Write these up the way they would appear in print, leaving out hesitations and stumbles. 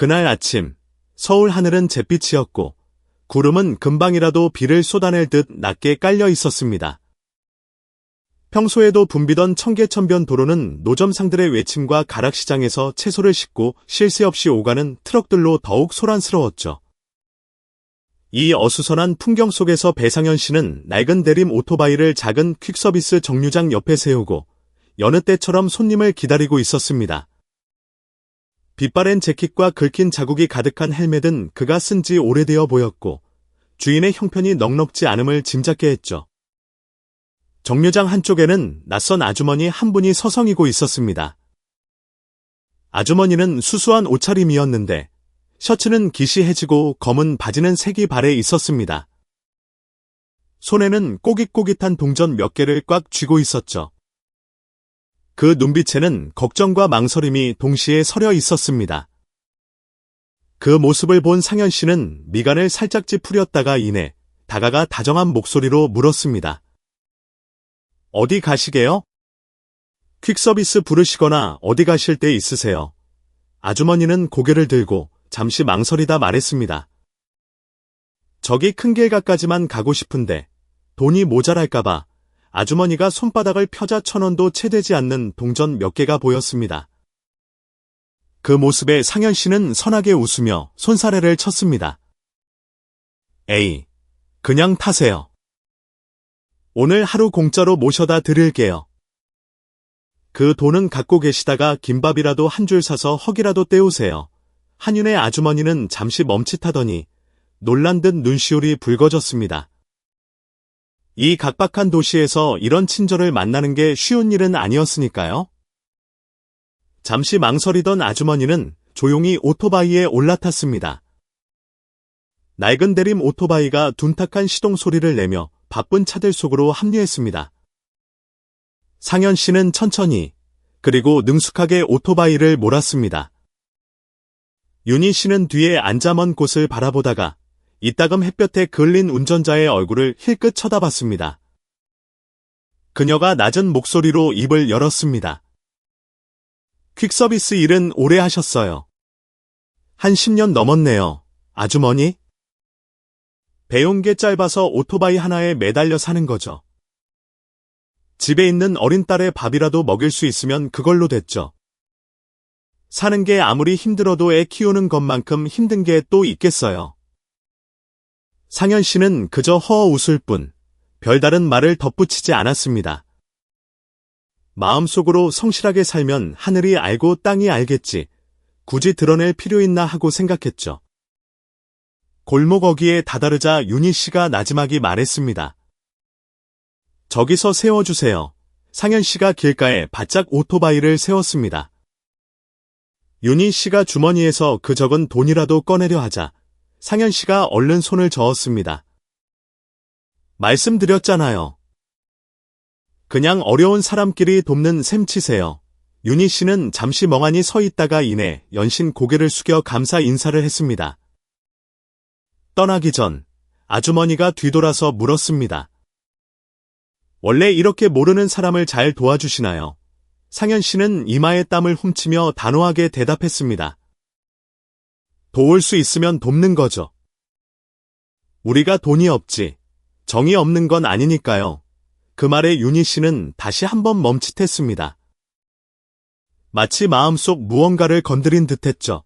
그날 아침, 서울 하늘은 잿빛이었고 구름은 금방이라도 비를 쏟아낼 듯 낮게 깔려 있었습니다. 평소에도 붐비던 청계천변 도로는 노점상들의 외침과 가락시장에서 채소를 싣고 쉴 새 없이 오가는 트럭들로 더욱 소란스러웠죠. 이 어수선한 풍경 속에서 배상현 씨는 낡은 대림 오토바이를 작은 퀵서비스 정류장 옆에 세우고 여느 때처럼 손님을 기다리고 있었습니다. 빛바랜 재킷과 긁힌 자국이 가득한 헬멧은 그가 쓴 지 오래되어 보였고 주인의 형편이 넉넉지 않음을 짐작케 했죠. 정류장 한쪽에는 낯선 아주머니 한 분이 서성이고 있었습니다. 아주머니는 수수한 옷차림이었는데 셔츠는 기시해지고 검은 바지는 색이 발에 있었습니다. 손에는 꼬깃꼬깃한 동전 몇 개를 꽉 쥐고 있었죠. 그 눈빛에는 걱정과 망설임이 동시에 서려 있었습니다. 그 모습을 본 상현 씨는 미간을 살짝 찌푸렸다가 이내 다가가 다정한 목소리로 물었습니다. 어디 가시게요? 퀵서비스 부르시거나 어디 가실 데 있으세요? 아주머니는 고개를 들고 잠시 망설이다 말했습니다. 저기 큰 길가까지만 가고 싶은데 돈이 모자랄까봐 아주머니가 손바닥을 펴자 1,000원도 채 되지 않는 동전 몇 개가 보였습니다. 그 모습에 상현 씨는 선하게 웃으며 손사래를 쳤습니다. 에이, 그냥 타세요. 오늘 하루 공짜로 모셔다 드릴게요. 그 돈은 갖고 계시다가 김밥이라도 한 줄 사서 헉이라도 때우세요. 한윤의 아주머니는 잠시 멈칫하더니 놀란 듯 눈시울이 붉어졌습니다. 이 각박한 도시에서 이런 친절을 만나는 게 쉬운 일은 아니었으니까요. 잠시 망설이던 아주머니는 조용히 오토바이에 올라탔습니다. 낡은 대림 오토바이가 둔탁한 시동 소리를 내며 바쁜 차들 속으로 합류했습니다. 상현 씨는 천천히 그리고 능숙하게 오토바이를 몰았습니다. 윤희 씨는 뒤에 앉아 먼 곳을 바라보다가 이따금 햇볕에 그을린 운전자의 얼굴을 힐끗 쳐다봤습니다. 그녀가 낮은 목소리로 입을 열었습니다. 퀵서비스 일은 오래 하셨어요. 한 10년 넘었네요, 아주머니. 배운 게 짧아서 오토바이 하나에 매달려 사는 거죠. 집에 있는 어린 딸의 밥이라도 먹일 수 있으면 그걸로 됐죠. 사는 게 아무리 힘들어도 애 키우는 것만큼 힘든 게 또 있겠어요. 상현 씨는 그저 허어 웃을 뿐 별다른 말을 덧붙이지 않았습니다. 마음속으로 성실하게 살면 하늘이 알고 땅이 알겠지. 굳이 드러낼 필요 있나 하고 생각했죠. 골목 어귀에 다다르자 윤희 씨가 나지막이 말했습니다. 저기서 세워주세요. 상현 씨가 길가에 바짝 오토바이를 세웠습니다. 윤희 씨가 주머니에서 그 적은 돈이라도 꺼내려 하자 상현 씨가 얼른 손을 저었습니다. 말씀드렸잖아요. 그냥 어려운 사람끼리 돕는 셈 치세요. 윤희 씨는 잠시 멍하니 서 있다가 이내 연신 고개를 숙여 감사 인사를 했습니다. 떠나기 전 아주머니가 뒤돌아서 물었습니다. 원래 이렇게 모르는 사람을 잘 도와주시나요? 상현 씨는 이마에 땀을 훔치며 단호하게 대답했습니다. 도울 수 있으면 돕는 거죠. 우리가 돈이 없지, 정이 없는 건 아니니까요. 그 말에 윤희 씨는 다시 한번 멈칫했습니다. 마치 마음속 무언가를 건드린 듯했죠.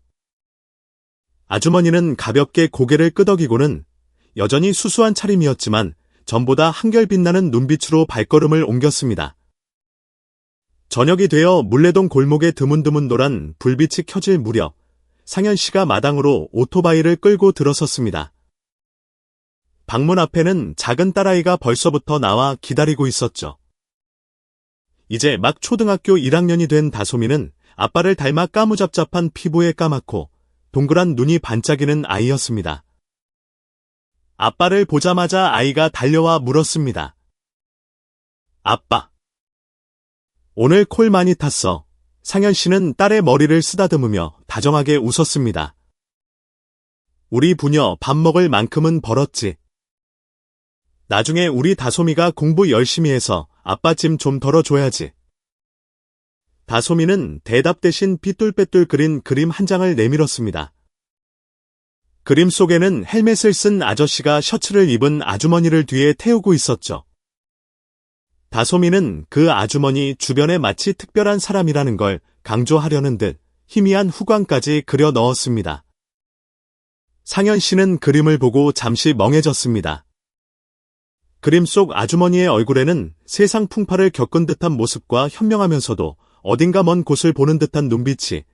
아주머니는 가볍게 고개를 끄덕이고는 여전히 수수한 차림이었지만 전보다 한결 빛나는 눈빛으로 발걸음을 옮겼습니다. 저녁이 되어 물레동 골목에 드문드문 노란 불빛이 켜질 무렵 상현 씨가 마당으로 오토바이를 끌고 들어섰습니다. 방문 앞에는 작은 딸아이가 벌써부터 나와 기다리고 있었죠. 이제 막 초등학교 1학년이 된 다솜이는 아빠를 닮아 까무잡잡한 피부에 까맣고 동그란 눈이 반짝이는 아이였습니다. 아빠를 보자마자 아이가 달려와 물었습니다. 아빠, 오늘 콜 많이 탔어. 상현 씨는 딸의 머리를 쓰다듬으며 다정하게 웃었습니다. 우리 부녀 밥 먹을 만큼은 벌었지. 나중에 우리 다솜이가 공부 열심히 해서 아빠 짐 좀 덜어줘야지. 다솜이는 대답 대신 삐뚤빼뚤 그린 그림 한 장을 내밀었습니다. 그림 속에는 헬멧을 쓴 아저씨가 셔츠를 입은 아주머니를 뒤에 태우고 있었죠. 다솜이는 그 아주머니 주변에 마치 특별한 사람이라는 걸 강조하려는 듯 희미한 후광까지 그려 넣었습니다. 상현 씨는 그림을 보고 잠시 멍해졌습니다. 그림 속 아주머니의 얼굴에는 세상 풍파를 겪은 듯한 모습과 현명하면서도 어딘가 먼 곳을 보는 듯한 눈빛이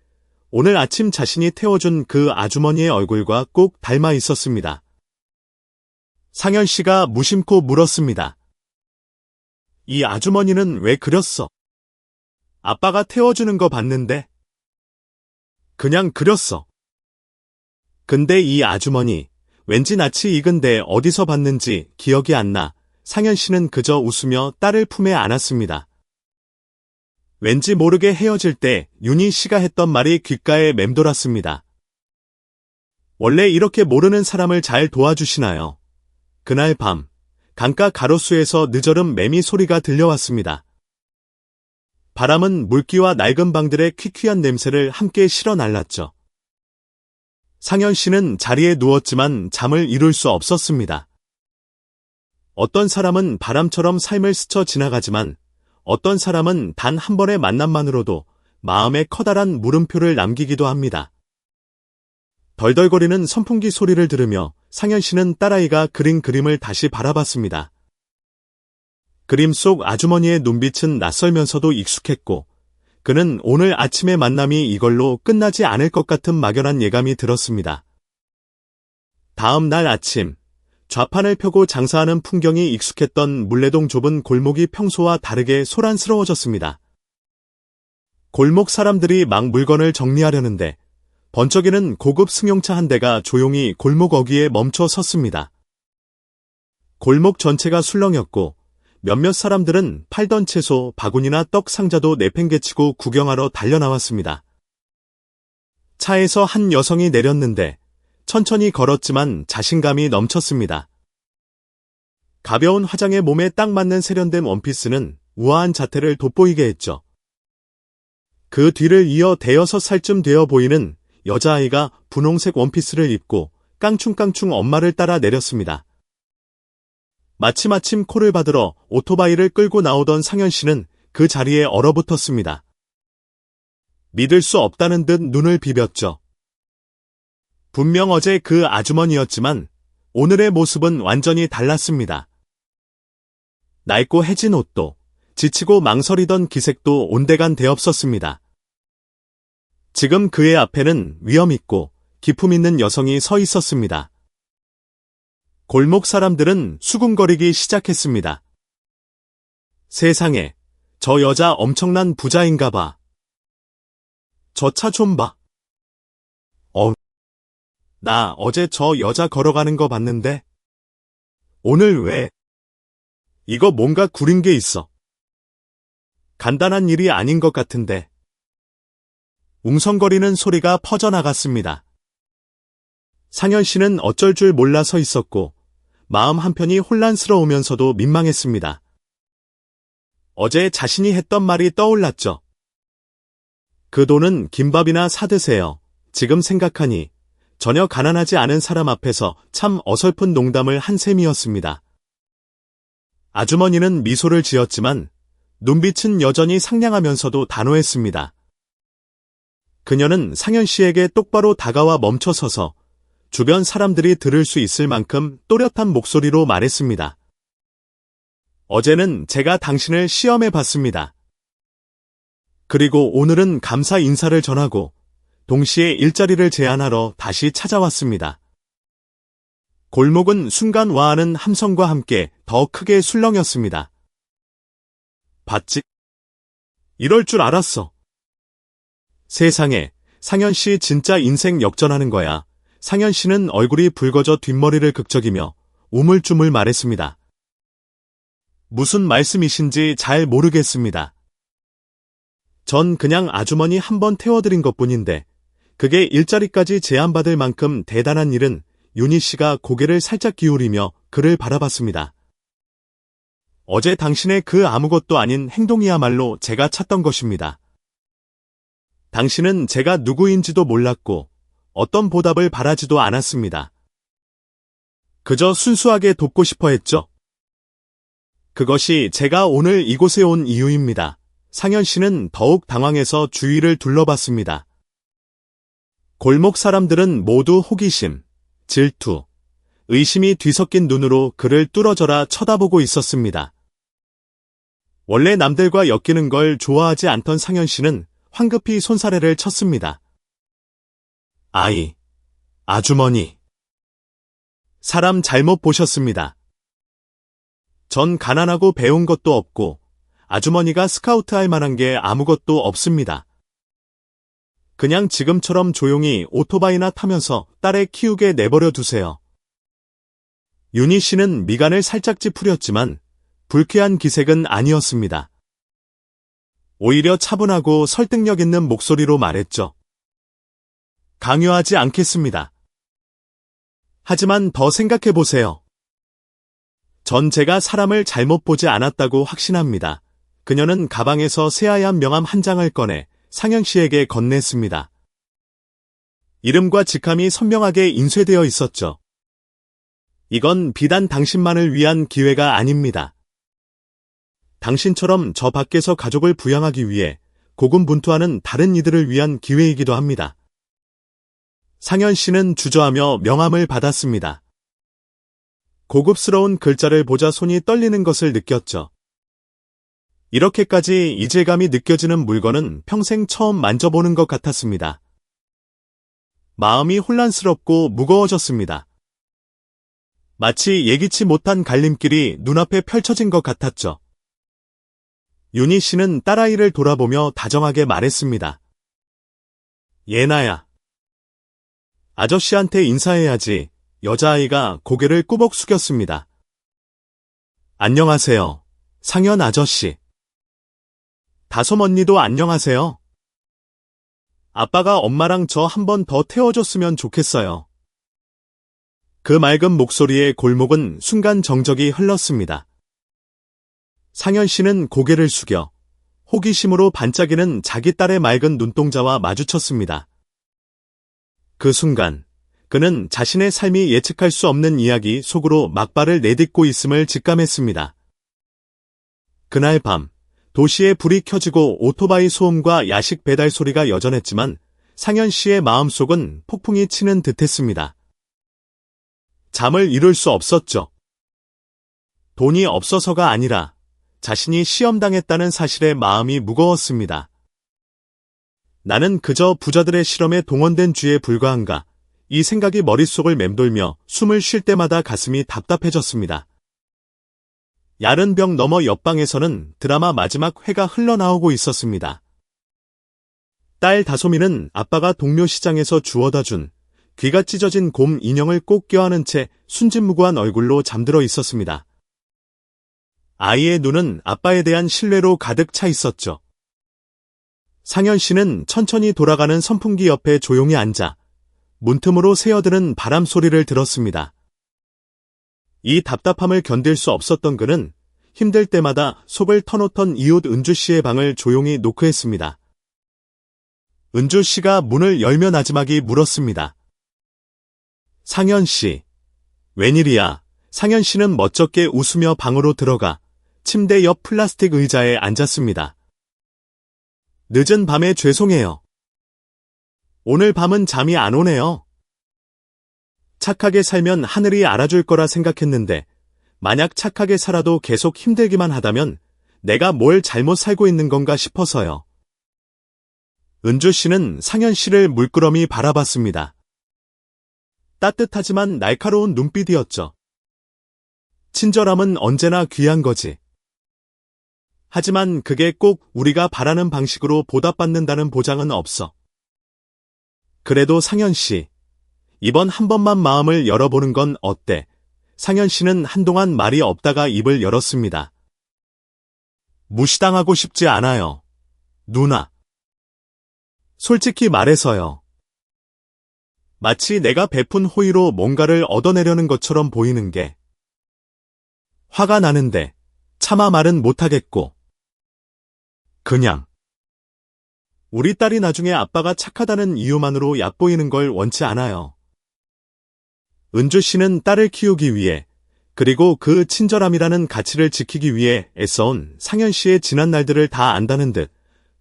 오늘 아침 자신이 태워준 그 아주머니의 얼굴과 꼭 닮아 있었습니다. 상현 씨가 무심코 물었습니다. 이 아주머니는 왜 그렸어? 아빠가 태워주는 거 봤는데. 그냥 그렸어. 근데 이 아주머니, 왠지 낯이 익은데 어디서 봤는지 기억이 안 나. 상현 씨는 그저 웃으며 딸을 품에 안았습니다. 왠지 모르게 헤어질 때 윤희 씨가 했던 말이 귓가에 맴돌았습니다. 원래 이렇게 모르는 사람을 잘 도와주시나요? 그날 밤, 강가 가로수에서 늦어름 매미 소리가 들려왔습니다. 바람은 물기와 낡은 방들의 퀴퀴한 냄새를 함께 실어 날랐죠. 상현 씨는 자리에 누웠지만 잠을 이룰 수 없었습니다. 어떤 사람은 바람처럼 삶을 스쳐 지나가지만 어떤 사람은 단 한 번의 만남만으로도 마음에 커다란 물음표를 남기기도 합니다. 덜덜거리는 선풍기 소리를 들으며 상현 씨는 딸아이가 그린 그림을 다시 바라봤습니다. 그림 속 아주머니의 눈빛은 낯설면서도 익숙했고 그는 오늘 아침의 만남이 이걸로 끝나지 않을 것 같은 막연한 예감이 들었습니다. 다음 날 아침, 좌판을 펴고 장사하는 풍경이 익숙했던 물레동 좁은 골목이 평소와 다르게 소란스러워졌습니다. 골목 사람들이 막 물건을 정리하려는데 번쩍이는 고급 승용차 한 대가 조용히 골목 어귀에 멈춰 섰습니다. 골목 전체가 술렁였고 몇몇 사람들은 팔던 채소, 바구니나 떡 상자도 내팽개치고 구경하러 달려나왔습니다. 차에서 한 여성이 내렸는데 천천히 걸었지만 자신감이 넘쳤습니다. 가벼운 화장에 몸에 딱 맞는 세련된 원피스는 우아한 자태를 돋보이게 했죠. 그 뒤를 이어 대여섯 살쯤 되어 보이는 여자아이가 분홍색 원피스를 입고 깡충깡충 엄마를 따라 내렸습니다. 마침 콜을 받으러 오토바이를 끌고 나오던 상현 씨는 그 자리에 얼어붙었습니다. 믿을 수 없다는 듯 눈을 비볐죠. 분명 어제 그 아주머니였지만 오늘의 모습은 완전히 달랐습니다. 낡고 해진 옷도 지치고 망설이던 기색도 온데간 데없었습니다. 지금 그의 앞에는 위험 있고 기품 있는 여성이 서 있었습니다. 골목 사람들은 수군거리기 시작했습니다. 세상에, 저 여자 엄청난 부자인가 봐. 저 차 좀 봐. 나 어제 저 여자 걸어가는 거 봤는데. 오늘 왜? 이거 뭔가 구린 게 있어. 간단한 일이 아닌 것 같은데. 웅성거리는 소리가 퍼져나갔습니다. 상현 씨는 어쩔 줄 몰라 서 있었고 마음 한편이 혼란스러우면서도 민망했습니다. 어제 자신이 했던 말이 떠올랐죠. 그 돈은 김밥이나 사드세요. 지금 생각하니 전혀 가난하지 않은 사람 앞에서 참 어설픈 농담을 한 셈이었습니다. 아주머니는 미소를 지었지만 눈빛은 여전히 상냥하면서도 단호했습니다. 그녀는 상현 씨에게 똑바로 다가와 멈춰서서 주변 사람들이 들을 수 있을 만큼 또렷한 목소리로 말했습니다. 어제는 제가 당신을 시험해 봤습니다. 그리고 오늘은 감사 인사를 전하고 동시에 일자리를 제안하러 다시 찾아왔습니다. 골목은 순간 와하는 함성과 함께 더 크게 술렁였습니다. 봤지? 이럴 줄 알았어. 세상에, 상현 씨 진짜 인생 역전하는 거야. 상현 씨는 얼굴이 붉어져 뒷머리를 극적이며 우물쭈물 말했습니다. 무슨 말씀이신지 잘 모르겠습니다. 전 그냥 아주머니 한 번 태워드린 것뿐인데 그게 일자리까지 제안받을 만큼 대단한 일은. 윤희 씨가 고개를 살짝 기울이며 그를 바라봤습니다. 어제 당신의 그 아무것도 아닌 행동이야말로 제가 찾던 것입니다. 당신은 제가 누구인지도 몰랐고 어떤 보답을 바라지도 않았습니다. 그저 순수하게 돕고 싶어 했죠. 그것이 제가 오늘 이곳에 온 이유입니다. 상현 씨는 더욱 당황해서 주위를 둘러봤습니다. 골목 사람들은 모두 호기심, 질투, 의심이 뒤섞인 눈으로 그를 뚫어져라 쳐다보고 있었습니다. 원래 남들과 엮이는 걸 좋아하지 않던 상현 씨는 황급히 손사래를 쳤습니다. 아주머니. 사람 잘못 보셨습니다. 전 가난하고 배운 것도 없고 아주머니가 스카우트 할 만한 게 아무것도 없습니다. 그냥 지금처럼 조용히 오토바이나 타면서 딸애 키우게 내버려 두세요. 윤희 씨는 미간을 살짝 찌푸렸지만 불쾌한 기색은 아니었습니다. 오히려 차분하고 설득력 있는 목소리로 말했죠. 강요하지 않겠습니다. 하지만 더 생각해 보세요. 전 제가 사람을 잘못 보지 않았다고 확신합니다. 그녀는 가방에서 새하얀 명함 한 장을 꺼내 상현 씨에게 건넸습니다. 이름과 직함이 선명하게 인쇄되어 있었죠. 이건 비단 당신만을 위한 기회가 아닙니다. 당신처럼 저 밖에서 가족을 부양하기 위해 고군분투하는 다른 이들을 위한 기회이기도 합니다. 상현 씨는 주저하며 명함을 받았습니다. 고급스러운 글자를 보자 손이 떨리는 것을 느꼈죠. 이렇게까지 이질감이 느껴지는 물건은 평생 처음 만져보는 것 같았습니다. 마음이 혼란스럽고 무거워졌습니다. 마치 예기치 못한 갈림길이 눈앞에 펼쳐진 것 같았죠. 윤희 씨는 딸아이를 돌아보며 다정하게 말했습니다. 예나야. 아저씨한테 인사해야지. 여자아이가 고개를 꾸벅 숙였습니다. 안녕하세요. 상현 아저씨. 다솜 언니도 안녕하세요. 아빠가 엄마랑 저 한 번 더 태워줬으면 좋겠어요. 그 맑은 목소리에 골목은 순간 정적이 흘렀습니다. 상현 씨는 고개를 숙여 호기심으로 반짝이는 자기 딸의 맑은 눈동자와 마주쳤습니다. 그 순간 그는 자신의 삶이 예측할 수 없는 이야기 속으로 막발을 내딛고 있음을 직감했습니다. 그날 밤 도시에 불이 켜지고 오토바이 소음과 야식 배달 소리가 여전했지만 상현 씨의 마음속은 폭풍이 치는 듯했습니다. 잠을 이룰 수 없었죠. 돈이 없어서가 아니라 자신이 시험당했다는 사실에 마음이 무거웠습니다. 나는 그저 부자들의 실험에 동원된 쥐에 불과한가? 이 생각이 머릿속을 맴돌며 숨을 쉴 때마다 가슴이 답답해졌습니다. 야른 벽 너머 옆방에서는 드라마 마지막 회가 흘러나오고 있었습니다. 딸 다솜이는 아빠가 동묘 시장에서 주워다 준 귀가 찢어진 곰 인형을 꼭 껴안은 채 순진무구한 얼굴로 잠들어 있었습니다. 아이의 눈은 아빠에 대한 신뢰로 가득 차 있었죠. 상현 씨는 천천히 돌아가는 선풍기 옆에 조용히 앉아 문틈으로 새어드는 바람 소리를 들었습니다. 이 답답함을 견딜 수 없었던 그는 힘들 때마다 속을 터놓던 이웃 은주 씨의 방을 조용히 노크했습니다. 은주 씨가 문을 열며 나지막이 물었습니다. 상현 씨, 웬일이야? 상현 씨는 멋쩍게 웃으며 방으로 들어가 침대 옆 플라스틱 의자에 앉았습니다. 늦은 밤에 죄송해요. 오늘 밤은 잠이 안 오네요. 착하게 살면 하늘이 알아줄 거라 생각했는데 만약 착하게 살아도 계속 힘들기만 하다면 내가 뭘 잘못 살고 있는 건가 싶어서요. 은주 씨는 상현 씨를 물끄러미 바라봤습니다. 따뜻하지만 날카로운 눈빛이었죠. 친절함은 언제나 귀한 거지. 하지만 그게 꼭 우리가 바라는 방식으로 보답받는다는 보장은 없어. 그래도 상현 씨, 이번 한 번만 마음을 열어보는 건 어때? 상현 씨는 한동안 말이 없다가 입을 열었습니다. 무시당하고 싶지 않아요. 누나. 솔직히 말해서요. 마치 내가 베푼 호의로 뭔가를 얻어내려는 것처럼 보이는 게 화가 나는데 차마 말은 못하겠고 그냥 우리 딸이 나중에 아빠가 착하다는 이유만으로 얕보이는 걸 원치 않아요. 은주 씨는 딸을 키우기 위해 그리고 그 친절함이라는 가치를 지키기 위해 애써온 상현 씨의 지난 날들을 다 안다는 듯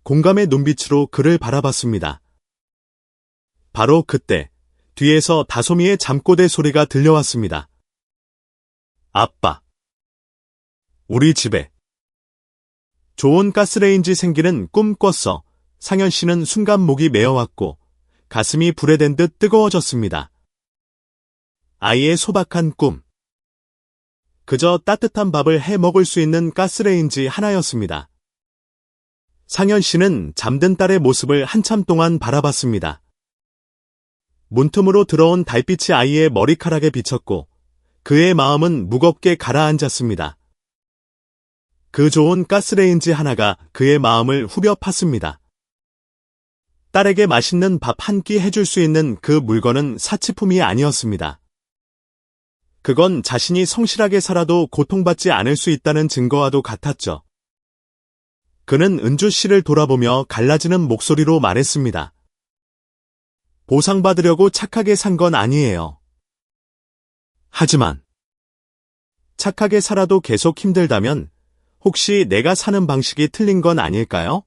공감의 눈빛으로 그를 바라봤습니다. 바로 그때 뒤에서 다솜이의 잠꼬대 소리가 들려왔습니다. 아빠. 우리 집에 좋은 가스레인지 생기는 꿈 꿨어. 상현 씨는 순간 목이 메어왔고 가슴이 불에 댄 듯 뜨거워졌습니다. 아이의 소박한 꿈. 그저 따뜻한 밥을 해 먹을 수 있는 가스레인지 하나였습니다. 상현 씨는 잠든 딸의 모습을 한참 동안 바라봤습니다. 문틈으로 들어온 달빛이 아이의 머리카락에 비쳤고 그의 마음은 무겁게 가라앉았습니다. 그 좋은 가스레인지 하나가 그의 마음을 후벼 팠습니다. 딸에게 맛있는 밥 한 끼 해줄 수 있는 그 물건은 사치품이 아니었습니다. 그건 자신이 성실하게 살아도 고통받지 않을 수 있다는 증거와도 같았죠. 그는 은주 씨를 돌아보며 갈라지는 목소리로 말했습니다. 보상받으려고 착하게 산 건 아니에요. 하지만 착하게 살아도 계속 힘들다면 혹시 내가 사는 방식이 틀린 건 아닐까요?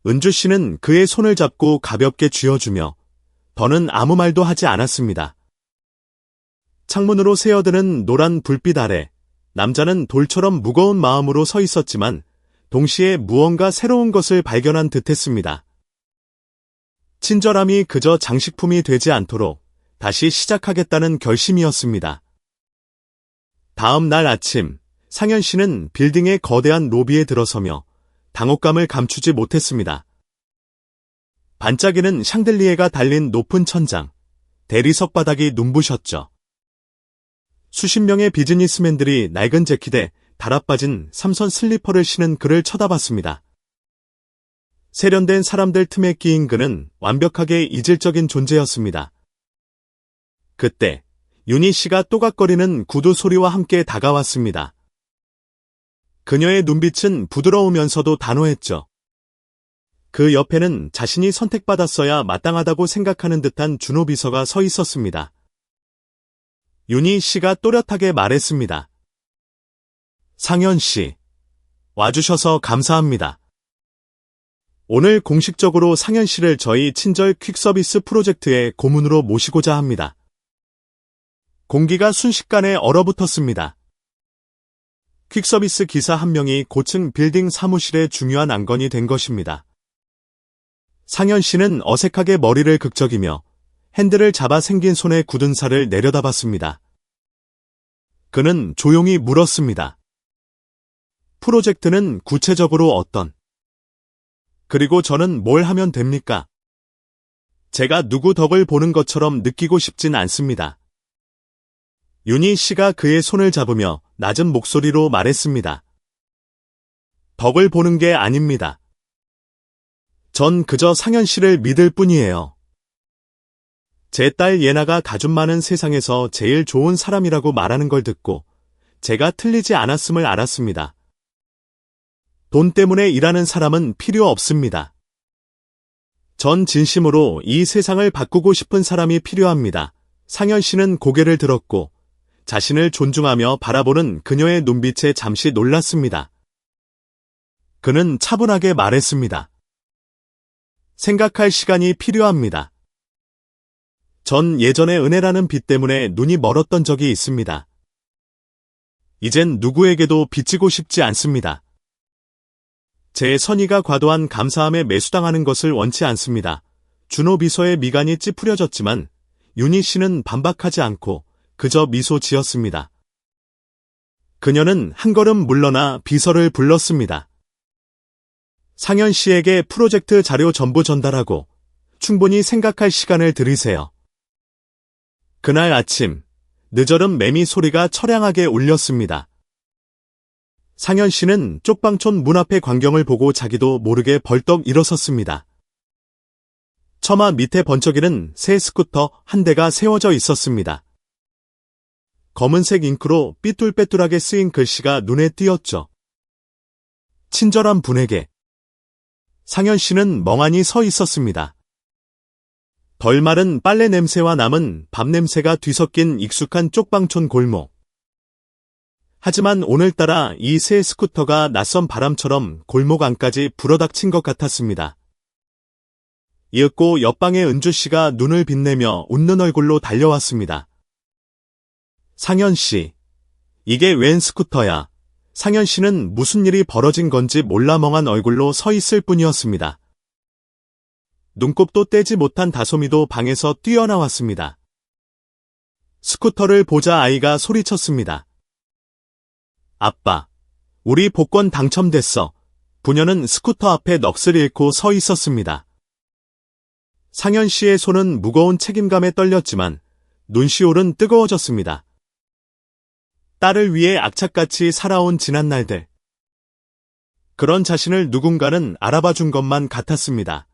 은주 씨는 그의 손을 잡고 가볍게 쥐어주며 더는 아무 말도 하지 않았습니다. 창문으로 새어드는 노란 불빛 아래 남자는 돌처럼 무거운 마음으로 서 있었지만 동시에 무언가 새로운 것을 발견한 듯했습니다. 친절함이 그저 장식품이 되지 않도록 다시 시작하겠다는 결심이었습니다. 다음 날 아침, 상현 씨는 빌딩의 거대한 로비에 들어서며 당혹감을 감추지 못했습니다. 반짝이는 샹들리에가 달린 높은 천장, 대리석 바닥이 눈부셨죠. 수십 명의 비즈니스맨들이 낡은 재킷에 달아빠진 삼선 슬리퍼를 신은 그를 쳐다봤습니다. 세련된 사람들 틈에 끼인 그는 완벽하게 이질적인 존재였습니다. 그때 윤희 씨가 또각거리는 구두 소리와 함께 다가왔습니다. 그녀의 눈빛은 부드러우면서도 단호했죠. 그 옆에는 자신이 선택받았어야 마땅하다고 생각하는 듯한 준호 비서가 서 있었습니다. 윤희 씨가 또렷하게 말했습니다. 상현 씨, 와주셔서 감사합니다. 오늘 공식적으로 상현 씨를 저희 친절 퀵서비스 프로젝트의 고문으로 모시고자 합니다. 공기가 순식간에 얼어붙었습니다. 퀵서비스 기사 한 명이 고층 빌딩 사무실의 중요한 안건이 된 것입니다. 상현 씨는 어색하게 머리를 극적이며 핸들을 잡아 생긴 손에 굳은 살을 내려다봤습니다. 그는 조용히 물었습니다. 프로젝트는 구체적으로 어떤? 그리고 저는 뭘 하면 됩니까? 제가 누구 덕을 보는 것처럼 느끼고 싶진 않습니다. 윤희 씨가 그의 손을 잡으며 낮은 목소리로 말했습니다. 덕을 보는 게 아닙니다. 전 그저 상현 씨를 믿을 뿐이에요. 제 딸 예나가 가족 많은 세상에서 제일 좋은 사람이라고 말하는 걸 듣고 제가 틀리지 않았음을 알았습니다. 돈 때문에 일하는 사람은 필요 없습니다. 전 진심으로 이 세상을 바꾸고 싶은 사람이 필요합니다. 상현 씨는 고개를 들었고 자신을 존중하며 바라보는 그녀의 눈빛에 잠시 놀랐습니다. 그는 차분하게 말했습니다. 생각할 시간이 필요합니다. 전 예전에 은혜라는 빚 때문에 눈이 멀었던 적이 있습니다. 이젠 누구에게도 빚지고 싶지 않습니다. 제 선의가 과도한 감사함에 매수당하는 것을 원치 않습니다. 준호 비서의 미간이 찌푸려졌지만 윤희 씨는 반박하지 않고 그저 미소 지었습니다. 그녀는 한 걸음 물러나 비서를 불렀습니다. 상현 씨에게 프로젝트 자료 전부 전달하고 충분히 생각할 시간을 드리세요. 그날 아침, 늦어름 매미 소리가 처량하게 울렸습니다. 상현 씨는 쪽방촌 문 앞의 광경을 보고 자기도 모르게 벌떡 일어섰습니다. 처마 밑에 번쩍이는 새 스쿠터 한 대가 세워져 있었습니다. 검은색 잉크로 삐뚤빼뚤하게 쓰인 글씨가 눈에 띄었죠. 친절한 분에게 상현 씨는 멍하니 서 있었습니다. 덜 마른 빨래 냄새와 남은 밥 냄새가 뒤섞인 익숙한 쪽방촌 골목. 하지만 오늘따라 이 새 스쿠터가 낯선 바람처럼 골목 안까지 불어닥친 것 같았습니다. 이윽고 옆방의 은주 씨가 눈을 빛내며 웃는 얼굴로 달려왔습니다. 상현 씨, 이게 웬 스쿠터야? 상현 씨는 무슨 일이 벌어진 건지 몰라 멍한 얼굴로 서 있을 뿐이었습니다. 눈곱도 떼지 못한 다솜이도 방에서 뛰어나왔습니다. 스쿠터를 보자 아이가 소리쳤습니다. 아빠, 우리 복권 당첨됐어. 부녀는 스쿠터 앞에 넋을 잃고 서 있었습니다. 상현 씨의 손은 무거운 책임감에 떨렸지만 눈시울은 뜨거워졌습니다. 딸을 위해 악착같이 살아온 지난 날들. 그런 자신을 누군가는 알아봐 준 것만 같았습니다.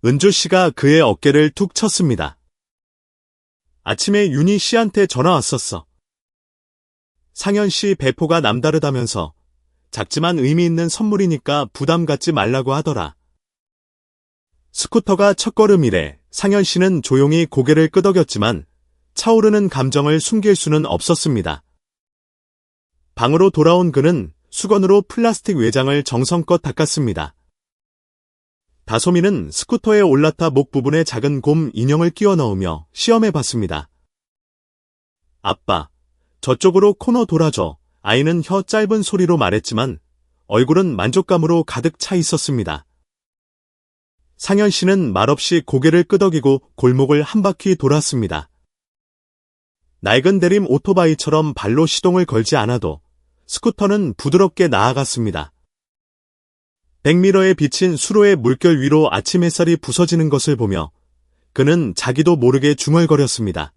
은주 씨가 그의 어깨를 툭 쳤습니다. 아침에 윤희 씨한테 전화 왔었어. 상현 씨 배포가 남다르다면서 작지만 의미 있는 선물이니까 부담 갖지 말라고 하더라. 스쿠터가 첫걸음이래 상현 씨는 조용히 고개를 끄덕였지만 차오르는 감정을 숨길 수는 없었습니다. 방으로 돌아온 그는 수건으로 플라스틱 외장을 정성껏 닦았습니다. 다솜이는 스쿠터에 올라타 목 부분에 작은 곰 인형을 끼워 넣으며 시험해 봤습니다. 아빠, 저쪽으로 코너 돌아줘. 아이는 혀 짧은 소리로 말했지만 얼굴은 만족감으로 가득 차 있었습니다. 상현 씨는 말없이 고개를 끄덕이고 골목을 한 바퀴 돌았습니다. 낡은 대림 오토바이처럼 발로 시동을 걸지 않아도 스쿠터는 부드럽게 나아갔습니다. 백미러에 비친 수로의 물결 위로 아침 햇살이 부서지는 것을 보며 그는 자기도 모르게 중얼거렸습니다.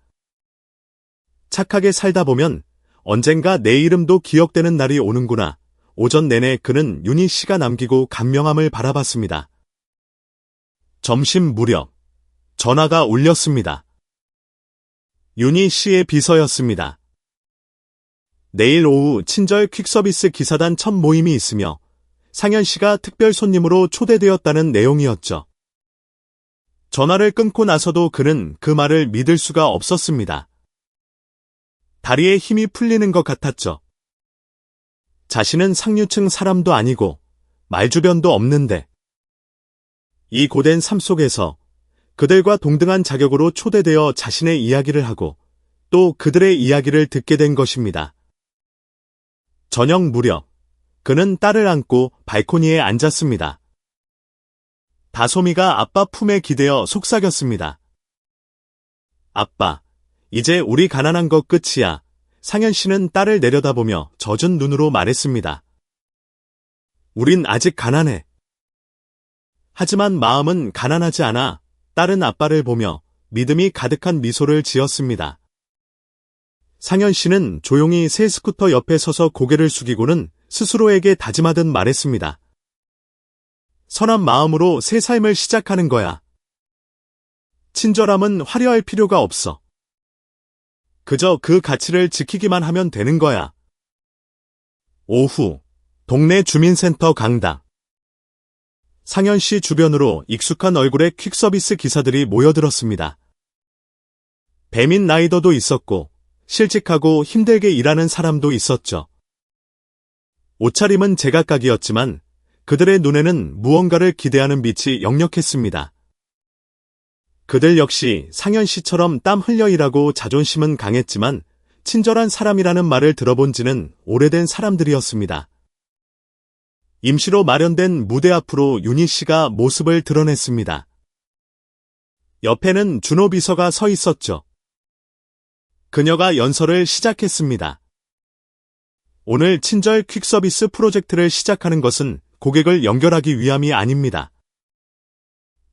착하게 살다 보면 언젠가 내 이름도 기억되는 날이 오는구나. 오전 내내 그는 윤희 씨가 남기고 간명함을 바라봤습니다. 점심 무렵 전화가 울렸습니다. 윤희 씨의 비서였습니다. 내일 오후 친절 퀵서비스 기사단 첫 모임이 있으며 상현 씨가 특별 손님으로 초대되었다는 내용이었죠. 전화를 끊고 나서도 그는 그 말을 믿을 수가 없었습니다. 다리에 힘이 풀리는 것 같았죠. 자신은 상류층 사람도 아니고 말주변도 없는데 이 고된 삶 속에서 그들과 동등한 자격으로 초대되어 자신의 이야기를 하고 또 그들의 이야기를 듣게 된 것입니다. 저녁 무렵 그는 딸을 안고 발코니에 앉았습니다. 다솜이가 아빠 품에 기대어 속삭였습니다. 아빠, 이제 우리 가난한 거 끝이야. 상현 씨는 딸을 내려다보며 젖은 눈으로 말했습니다. 우린 아직 가난해. 하지만 마음은 가난하지 않아. 딸은 아빠를 보며 믿음이 가득한 미소를 지었습니다. 상현 씨는 조용히 새 스쿠터 옆에 서서 고개를 숙이고는 스스로에게 다짐하듯 말했습니다. 선한 마음으로 새 삶을 시작하는 거야. 친절함은 화려할 필요가 없어. 그저 그 가치를 지키기만 하면 되는 거야. 오후, 동네 주민센터 강당. 상현 씨 주변으로 익숙한 얼굴의 퀵서비스 기사들이 모여들었습니다. 배민 라이더도 있었고 실직하고 힘들게 일하는 사람도 있었죠. 옷차림은 제각각이었지만 그들의 눈에는 무언가를 기대하는 빛이 역력했습니다. 그들 역시 상현 씨처럼 땀 흘려 일하고 자존심은 강했지만 친절한 사람이라는 말을 들어본 지는 오래된 사람들이었습니다. 임시로 마련된 무대 앞으로 윤희 씨가 모습을 드러냈습니다. 옆에는 준호 비서가 서 있었죠. 그녀가 연설을 시작했습니다. 오늘 친절 퀵서비스 프로젝트를 시작하는 것은 고객을 연결하기 위함이 아닙니다.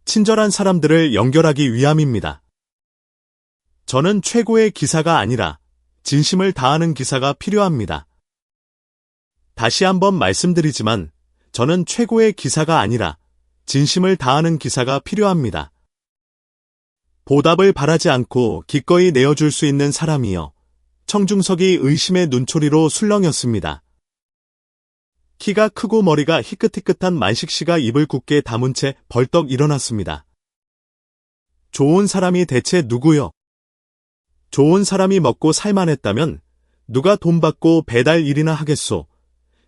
친절한 사람들을 연결하기 위함입니다. 저는 최고의 기사가 아니라 진심을 다하는 기사가 필요합니다. 다시 한번 말씀드리지만 저는 최고의 기사가 아니라 진심을 다하는 기사가 필요합니다. 보답을 바라지 않고 기꺼이 내어줄 수 있는 사람이요. 청중석이 의심의 눈초리로 술렁였습니다. 키가 크고 머리가 희끗희끗한 만식 씨가 입을 굳게 다문 채 벌떡 일어났습니다. 좋은 사람이 대체 누구요? 좋은 사람이 먹고 살만했다면 누가 돈 받고 배달 일이나 하겠소?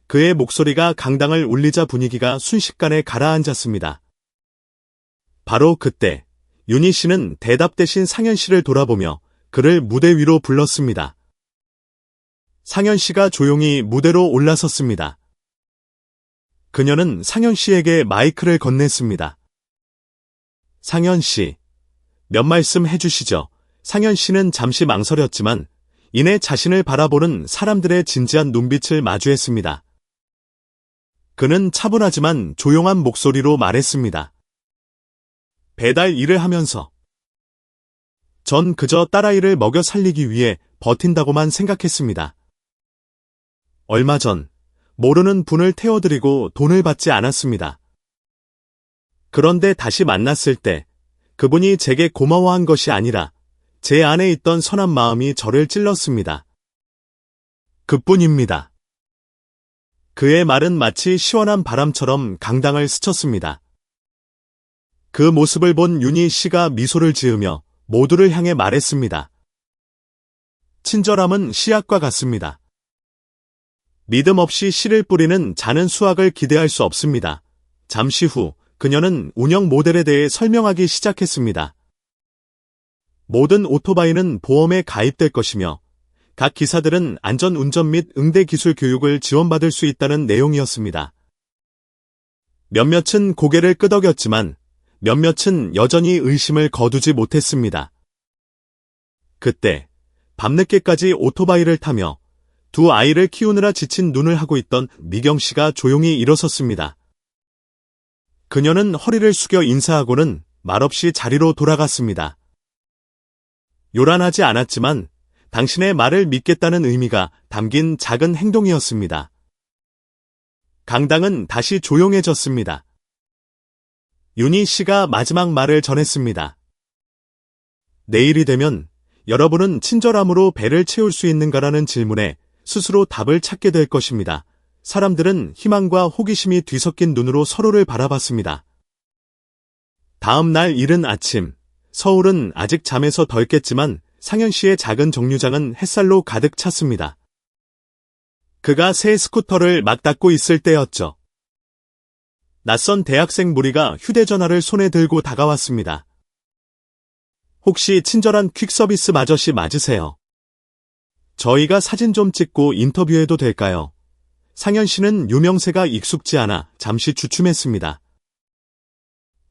그의 목소리가 강당을 울리자 분위기가 순식간에 가라앉았습니다. 바로 그때 윤희 씨는 대답 대신 상현 씨를 돌아보며 그를 무대 위로 불렀습니다. 상현 씨가 조용히 무대로 올라섰습니다. 그녀는 상현 씨에게 마이크를 건넸습니다. 상현 씨, 몇 말씀 해주시죠. 상현 씨는 잠시 망설였지만 이내 자신을 바라보는 사람들의 진지한 눈빛을 마주했습니다. 그는 차분하지만 조용한 목소리로 말했습니다. 배달 일을 하면서 전 그저 딸아이를 먹여 살리기 위해 버틴다고만 생각했습니다. 얼마 전 모르는 분을 태워드리고 돈을 받지 않았습니다. 그런데 다시 만났을 때 그분이 제게 고마워한 것이 아니라 제 안에 있던 선한 마음이 저를 찔렀습니다. 그뿐입니다. 그의 말은 마치 시원한 바람처럼 강당을 스쳤습니다. 그 모습을 본 윤희 씨가 미소를 지으며 모두를 향해 말했습니다. 친절함은 씨앗과 같습니다. 믿음 없이 씨를 뿌리는 자는 수확을 기대할 수 없습니다. 잠시 후 그녀는 운영 모델에 대해 설명하기 시작했습니다. 모든 오토바이는 보험에 가입될 것이며 각 기사들은 안전운전 및 응대 기술 교육을 지원받을 수 있다는 내용이었습니다. 몇몇은 고개를 끄덕였지만 몇몇은 여전히 의심을 거두지 못했습니다. 그때 밤늦게까지 오토바이를 타며 두 아이를 키우느라 지친 눈을 하고 있던 미경 씨가 조용히 일어섰습니다. 그녀는 허리를 숙여 인사하고는 말없이 자리로 돌아갔습니다. 요란하지 않았지만 당신의 말을 믿겠다는 의미가 담긴 작은 행동이었습니다. 강당은 다시 조용해졌습니다. 윤희 씨가 마지막 말을 전했습니다. 내일이 되면 여러분은 친절함으로 배를 채울 수 있는가라는 질문에 스스로 답을 찾게 될 것입니다. 사람들은 희망과 호기심이 뒤섞인 눈으로 서로를 바라봤습니다. 다음 날 이른 아침, 서울은 아직 잠에서 덜 깼지만 상현 씨의 작은 정류장은 햇살로 가득 찼습니다. 그가 새 스쿠터를 막 닦고 있을 때였죠. 낯선 대학생 무리가 휴대전화를 손에 들고 다가왔습니다. 혹시 친절한 퀵서비스 아저씨 맞으세요? 저희가 사진 좀 찍고 인터뷰해도 될까요? 상현 씨는 유명세가 익숙지 않아 잠시 주춤했습니다.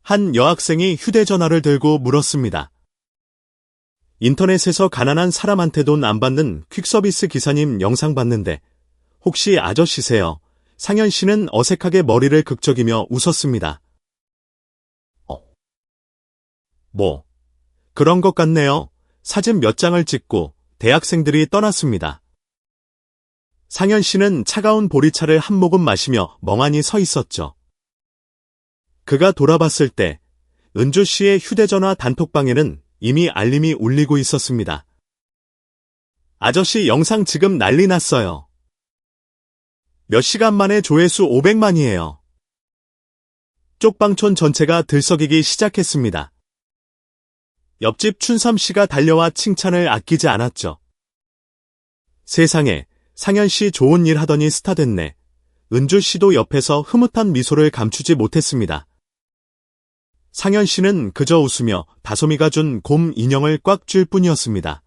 한 여학생이 휴대전화를 들고 물었습니다. 인터넷에서 가난한 사람한테 돈 안 받는 퀵서비스 기사님 영상 봤는데 혹시 아저씨세요? 상현 씨는 어색하게 머리를 극적이며 웃었습니다. 뭐, 그런 것 같네요. 사진 몇 장을 찍고 대학생들이 떠났습니다. 상현 씨는 차가운 보리차를 한 모금 마시며 멍하니 서 있었죠. 그가 돌아봤을 때 은주 씨의 휴대전화 단톡방에는 이미 알림이 울리고 있었습니다. 아저씨 영상 지금 난리 났어요. 몇 시간 만에 조회수 500만이에요. 쪽방촌 전체가 들썩이기 시작했습니다. 옆집 춘삼 씨가 달려와 칭찬을 아끼지 않았죠. 세상에, 상현 씨 좋은 일 하더니 스타 됐네. 은주 씨도 옆에서 흐뭇한 미소를 감추지 못했습니다. 상현 씨는 그저 웃으며 다솜이가 준 곰 인형을 꽉 쥘 뿐이었습니다.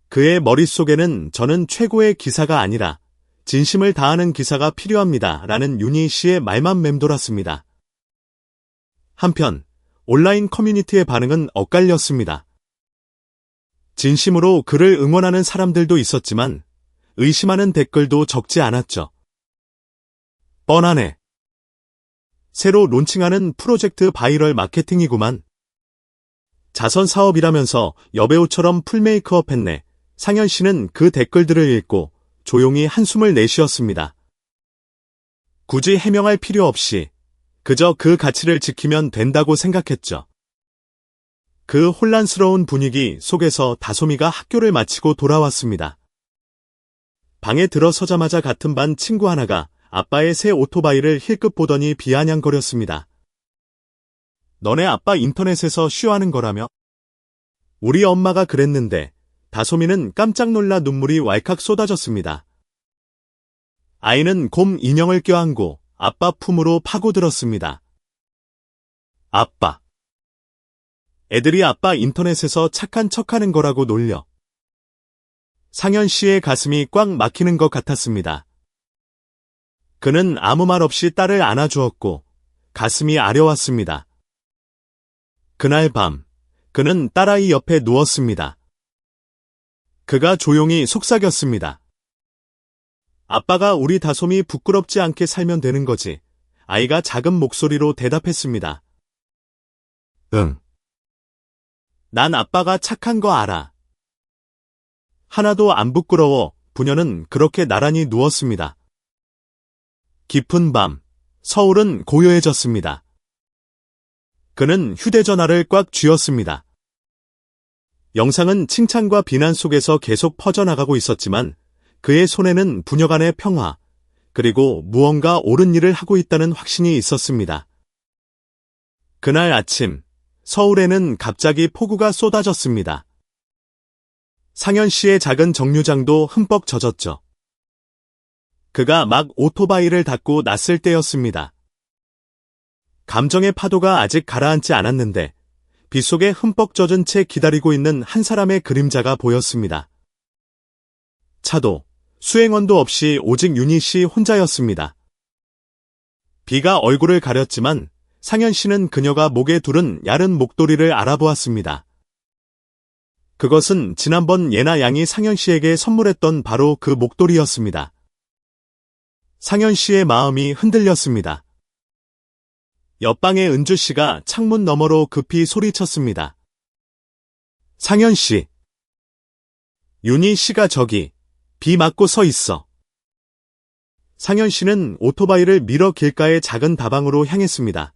그의 머릿속에는 저는 최고의 기사가 아니라 진심을 다하는 기사가 필요합니다. 라는 윤희 씨의 말만 맴돌았습니다. 한편 온라인 커뮤니티의 반응은 엇갈렸습니다. 진심으로 그를 응원하는 사람들도 있었지만 의심하는 댓글도 적지 않았죠. 뻔하네. 새로 론칭하는 프로젝트 바이럴 마케팅이구만. 자선 사업이라면서 여배우처럼 풀 메이크업 했네. 상현 씨는 그 댓글들을 읽고 조용히 한숨을 내쉬었습니다. 굳이 해명할 필요 없이 그저 그 가치를 지키면 된다고 생각했죠. 그 혼란스러운 분위기 속에서 다솜이가 학교를 마치고 돌아왔습니다. 방에 들어서자마자 같은 반 친구 하나가 아빠의 새 오토바이를 힐끗 보더니 비아냥거렸습니다. 너네 아빠 인터넷에서 쇼하는 거라며? 우리 엄마가 그랬는데 다솜이는 깜짝 놀라 눈물이 왈칵 쏟아졌습니다. 아이는 곰 인형을 껴안고 아빠 품으로 파고들었습니다. 아빠. 애들이 아빠 인터넷에서 착한 척하는 거라고 놀려. 상현 씨의 가슴이 꽉 막히는 것 같았습니다. 그는 아무 말 없이 딸을 안아주었고 가슴이 아려왔습니다. 그날 밤, 그는 딸아이 옆에 누웠습니다. 그가 조용히 속삭였습니다. 아빠가 우리 다솜이 부끄럽지 않게 살면 되는 거지. 아이가 작은 목소리로 대답했습니다. 응. 난 아빠가 착한 거 알아. 하나도 안 부끄러워. 부녀는 그렇게 나란히 누웠습니다. 깊은 밤, 서울은 고요해졌습니다. 그는 휴대전화를 꽉 쥐었습니다. 영상은 칭찬과 비난 속에서 계속 퍼져나가고 있었지만 그의 손에는 부녀 간의 평화, 그리고 무언가 옳은 일을 하고 있다는 확신이 있었습니다. 그날 아침, 서울에는 갑자기 폭우가 쏟아졌습니다. 상현 씨의 작은 정류장도 흠뻑 젖었죠. 그가 막 오토바이를 닫고 났을 때였습니다. 감정의 파도가 아직 가라앉지 않았는데 빗속에 흠뻑 젖은 채 기다리고 있는 한 사람의 그림자가 보였습니다. 차도, 수행원도 없이 오직 윤희 씨 혼자였습니다. 비가 얼굴을 가렸지만 상현 씨는 그녀가 목에 두른 얇은 목도리를 알아보았습니다. 그것은 지난번 예나 양이 상현 씨에게 선물했던 바로 그 목도리였습니다. 상현 씨의 마음이 흔들렸습니다. 옆방의 은주 씨가 창문 너머로 급히 소리쳤습니다. 상현 씨. 윤희 씨가 저기 비 맞고 서 있어. 상현 씨는 오토바이를 밀어 길가의 작은 다방으로 향했습니다.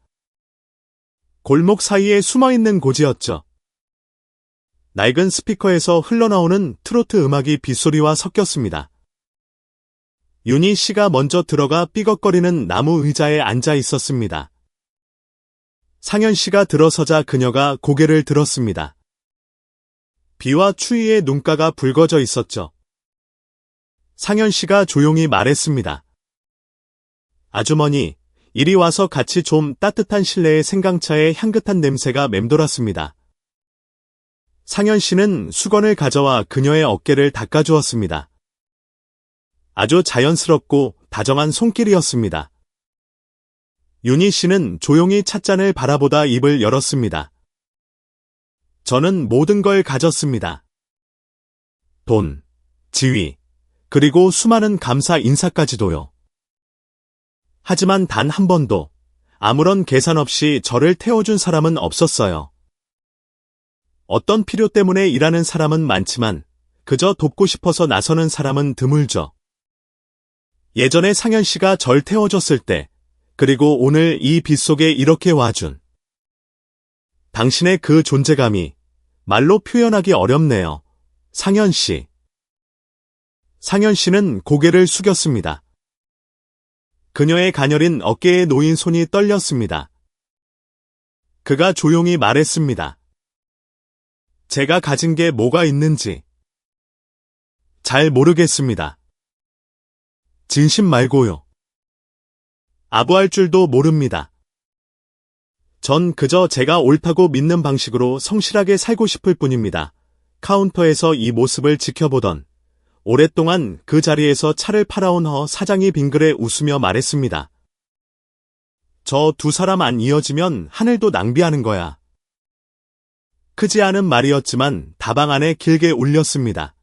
골목 사이에 숨어있는 고지였죠. 낡은 스피커에서 흘러나오는 트로트 음악이 빗소리와 섞였습니다. 윤희 씨가 먼저 들어가 삐걱거리는 나무 의자에 앉아 있었습니다. 상현 씨가 들어서자 그녀가 고개를 들었습니다. 비와 추위에 눈가가 붉어져 있었죠. 상현 씨가 조용히 말했습니다. 아주머니, 이리 와서 같이 좀. 따뜻한 실내의 생강차의 향긋한 냄새가 맴돌았습니다. 상현 씨는 수건을 가져와 그녀의 어깨를 닦아주었습니다. 아주 자연스럽고 다정한 손길이었습니다. 윤희 씨는 조용히 찻잔을 바라보다 입을 열었습니다. 저는 모든 걸 가졌습니다. 돈, 지위, 그리고 수많은 감사 인사까지도요. 하지만 단 한 번도 아무런 계산 없이 저를 태워준 사람은 없었어요. 어떤 필요 때문에 일하는 사람은 많지만 그저 돕고 싶어서 나서는 사람은 드물죠. 예전에 상현 씨가 절 태워줬을 때, 그리고 오늘 이 빗속에 이렇게 와준 당신의 그 존재감이 말로 표현하기 어렵네요. 상현 씨. 상현 씨는 고개를 숙였습니다. 그녀의 가녀린 어깨에 놓인 손이 떨렸습니다. 그가 조용히 말했습니다. 제가 가진 게 뭐가 있는지 잘 모르겠습니다. 진심 말고요. 아부할 줄도 모릅니다. 전 그저 제가 옳다고 믿는 방식으로 성실하게 살고 싶을 뿐입니다. 카운터에서 이 모습을 지켜보던 오랫동안 그 자리에서 차를 팔아온 허 사장이 빙그레 웃으며 말했습니다. 저 두 사람 안 이어지면 하늘도 낭비하는 거야. 크지 않은 말이었지만 다방 안에 길게 울렸습니다.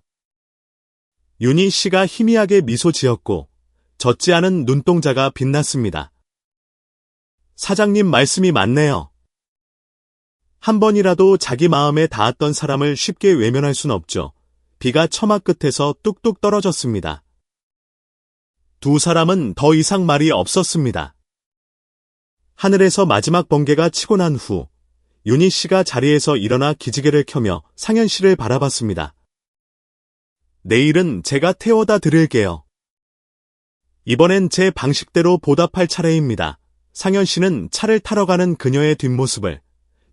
윤희 씨가 희미하게 미소 지었고 젖지 않은 눈동자가 빛났습니다. 사장님 말씀이 맞네요. 한 번이라도 자기 마음에 닿았던 사람을 쉽게 외면할 순 없죠. 비가 처마 끝에서 뚝뚝 떨어졌습니다. 두 사람은 더 이상 말이 없었습니다. 하늘에서 마지막 번개가 치고 난 후 윤희 씨가 자리에서 일어나 기지개를 켜며 상현 씨를 바라봤습니다. 내일은 제가 태워다 드릴게요. 이번엔 제 방식대로 보답할 차례입니다. 상현 씨는 차를 타러 가는 그녀의 뒷모습을,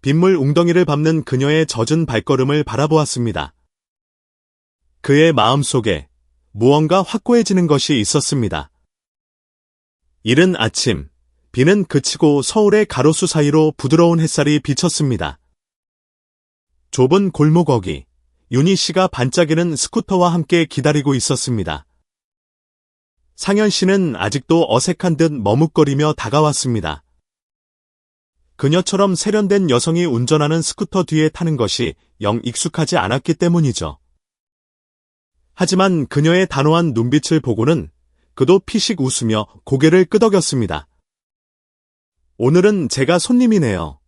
빗물 웅덩이를 밟는 그녀의 젖은 발걸음을 바라보았습니다. 그의 마음속에 무언가 확고해지는 것이 있었습니다. 이른 아침, 비는 그치고 서울의 가로수 사이로 부드러운 햇살이 비쳤습니다. 좁은 골목 어귀, 윤희 씨가 반짝이는 스쿠터와 함께 기다리고 있었습니다. 상현 씨는 아직도 어색한 듯 머뭇거리며 다가왔습니다. 그녀처럼 세련된 여성이 운전하는 스쿠터 뒤에 타는 것이 영 익숙하지 않았기 때문이죠. 하지만 그녀의 단호한 눈빛을 보고는 그도 피식 웃으며 고개를 끄덕였습니다. 오늘은 제가 손님이네요.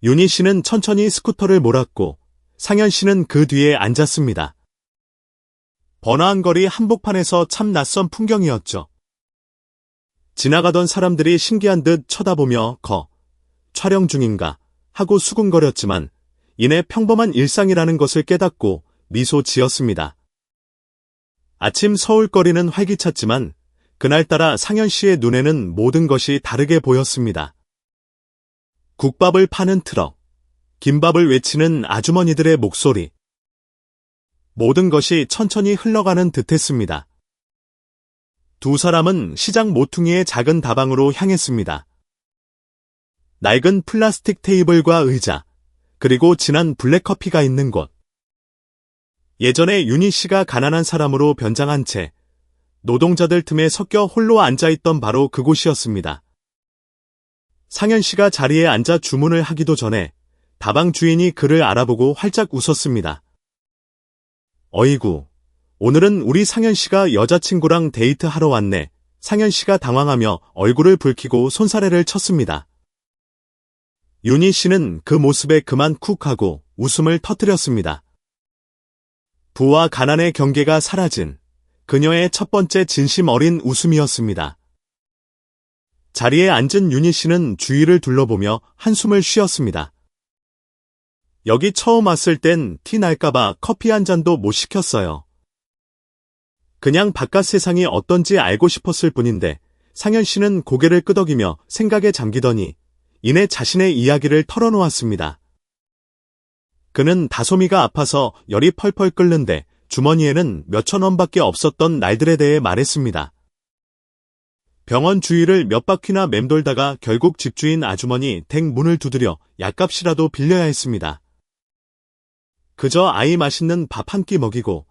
윤희 씨는 천천히 스쿠터를 몰았고 상현 씨는 그 뒤에 앉았습니다. 번화한 거리 한복판에서 참 낯선 풍경이었죠. 지나가던 사람들이 신기한 듯 쳐다보며 촬영 중인가 하고 수군거렸지만 이내 평범한 일상이라는 것을 깨닫고 미소 지었습니다. 아침 서울거리는 활기찼지만 그날따라 상현 씨의 눈에는 모든 것이 다르게 보였습니다. 국밥을 파는 트럭, 김밥을 외치는 아주머니들의 목소리, 모든 것이 천천히 흘러가는 듯했습니다. 두 사람은 시장 모퉁이의 작은 다방으로 향했습니다. 낡은 플라스틱 테이블과 의자, 그리고 진한 블랙커피가 있는 곳. 예전에 윤희 씨가 가난한 사람으로 변장한 채 노동자들 틈에 섞여 홀로 앉아있던 바로 그곳이었습니다. 상현 씨가 자리에 앉아 주문을 하기도 전에 다방 주인이 그를 알아보고 활짝 웃었습니다. 어이구, 오늘은 우리 상현 씨가 여자친구랑 데이트하러 왔네. 상현 씨가 당황하며 얼굴을 붉히고 손사래를 쳤습니다. 윤희 씨는 그 모습에 그만 쿡 하고 웃음을 터뜨렸습니다. 부와 가난의 경계가 사라진 그녀의 첫 번째 진심 어린 웃음이었습니다. 자리에 앉은 윤희 씨는 주위를 둘러보며 한숨을 쉬었습니다. 여기 처음 왔을 땐 티 날까봐 커피 한 잔도 못 시켰어요. 그냥 바깥 세상이 어떤지 알고 싶었을 뿐인데 상현 씨는 고개를 끄덕이며 생각에 잠기더니 이내 자신의 이야기를 털어놓았습니다. 그는 다솜이가 아파서 열이 펄펄 끓는데 주머니에는 몇천 원밖에 없었던 날들에 대해 말했습니다. 병원 주위를 몇 바퀴나 맴돌다가 결국 집주인 아주머니 댁 문을 두드려 약값이라도 빌려야 했습니다. 그저 아이 맛있는 밥 한 끼 먹이고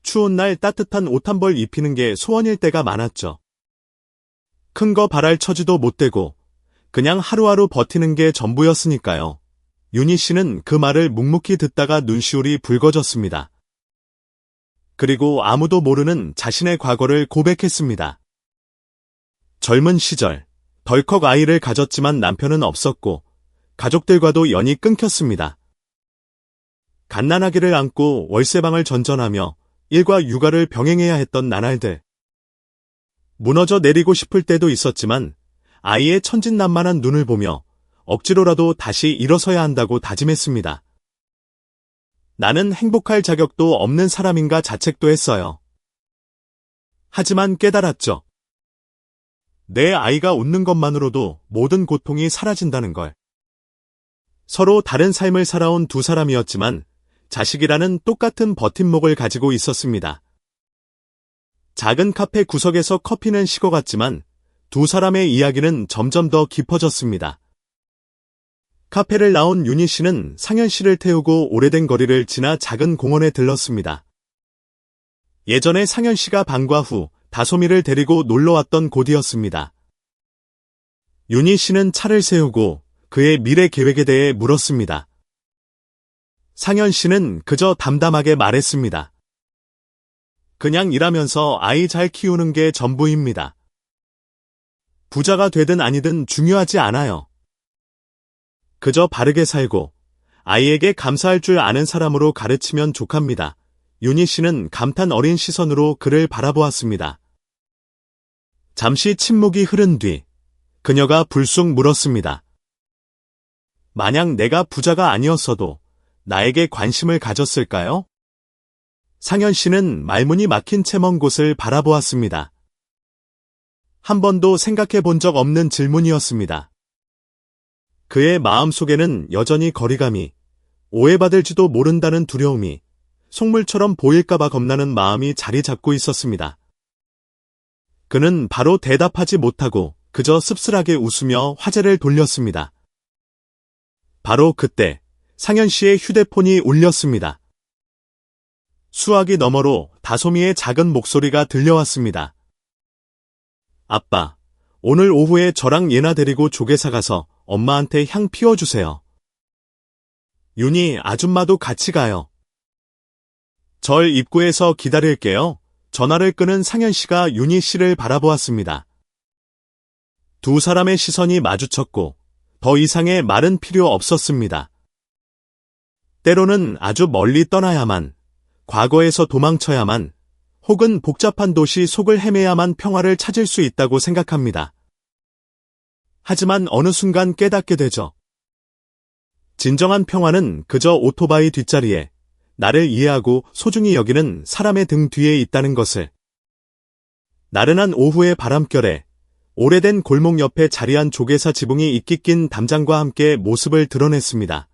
추운 날 따뜻한 옷 한 벌 입히는 게 소원일 때가 많았죠. 큰 거 바랄 처지도 못 되고 그냥 하루하루 버티는 게 전부였으니까요. 윤희 씨는 그 말을 묵묵히 듣다가 눈시울이 붉어졌습니다. 그리고 아무도 모르는 자신의 과거를 고백했습니다. 젊은 시절, 덜컥 아이를 가졌지만 남편은 없었고 가족들과도 연이 끊겼습니다. 갓난아기를 안고 월세방을 전전하며 일과 육아를 병행해야 했던 나날들. 무너져 내리고 싶을 때도 있었지만 아이의 천진난만한 눈을 보며 억지로라도 다시 일어서야 한다고 다짐했습니다. 나는 행복할 자격도 없는 사람인가 자책도 했어요. 하지만 깨달았죠. 내 아이가 웃는 것만으로도 모든 고통이 사라진다는 걸. 서로 다른 삶을 살아온 두 사람이었지만 자식이라는 똑같은 버팀목을 가지고 있었습니다. 작은 카페 구석에서 커피는 식어갔지만 두 사람의 이야기는 점점 더 깊어졌습니다. 카페를 나온 윤희 씨는 상현 씨를 태우고 오래된 거리를 지나 작은 공원에 들렀습니다. 예전에 상현 씨가 방과 후 다솜이를 데리고 놀러왔던 곳이었습니다. 윤희 씨는 차를 세우고 그의 미래 계획에 대해 물었습니다. 상현 씨는 그저 담담하게 말했습니다. 그냥 일하면서 아이 잘 키우는 게 전부입니다. 부자가 되든 아니든 중요하지 않아요. 그저 바르게 살고 아이에게 감사할 줄 아는 사람으로 가르치면 족합니다. 윤희 씨는 감탄 어린 시선으로 그를 바라보았습니다. 잠시 침묵이 흐른 뒤 그녀가 불쑥 물었습니다. 만약 내가 부자가 아니었어도 나에게 관심을 가졌을까요? 상현 씨는 말문이 막힌 채 먼 곳을 바라보았습니다. 한 번도 생각해 본 적 없는 질문이었습니다. 그의 마음속에는 여전히 거리감이, 오해받을지도 모른다는 두려움이, 속물처럼 보일까봐 겁나는 마음이 자리 잡고 있었습니다. 그는 바로 대답하지 못하고 그저 씁쓸하게 웃으며 화제를 돌렸습니다. 바로 그때 상현 씨의 휴대폰이 울렸습니다. 수화기 너머로 다솜이의 작은 목소리가 들려왔습니다. 아빠, 오늘 오후에 저랑 예나 데리고 조개사 가서 엄마한테 향 피워주세요. 윤희 아줌마도 같이 가요. 절 입구에서 기다릴게요. 전화를 끄는 상현 씨가 윤희 씨를 바라보았습니다. 두 사람의 시선이 마주쳤고 더 이상의 말은 필요 없었습니다. 때로는 아주 멀리 떠나야만, 과거에서 도망쳐야만, 혹은 복잡한 도시 속을 헤매야만 평화를 찾을 수 있다고 생각합니다. 하지만 어느 순간 깨닫게 되죠. 진정한 평화는 그저 오토바이 뒷자리에 나를 이해하고 소중히 여기는 사람의 등 뒤에 있다는 것을. 나른한 오후의 바람결에 오래된 골목 옆에 자리한 조개사 지붕이 이끼 낀 담장과 함께 모습을 드러냈습니다.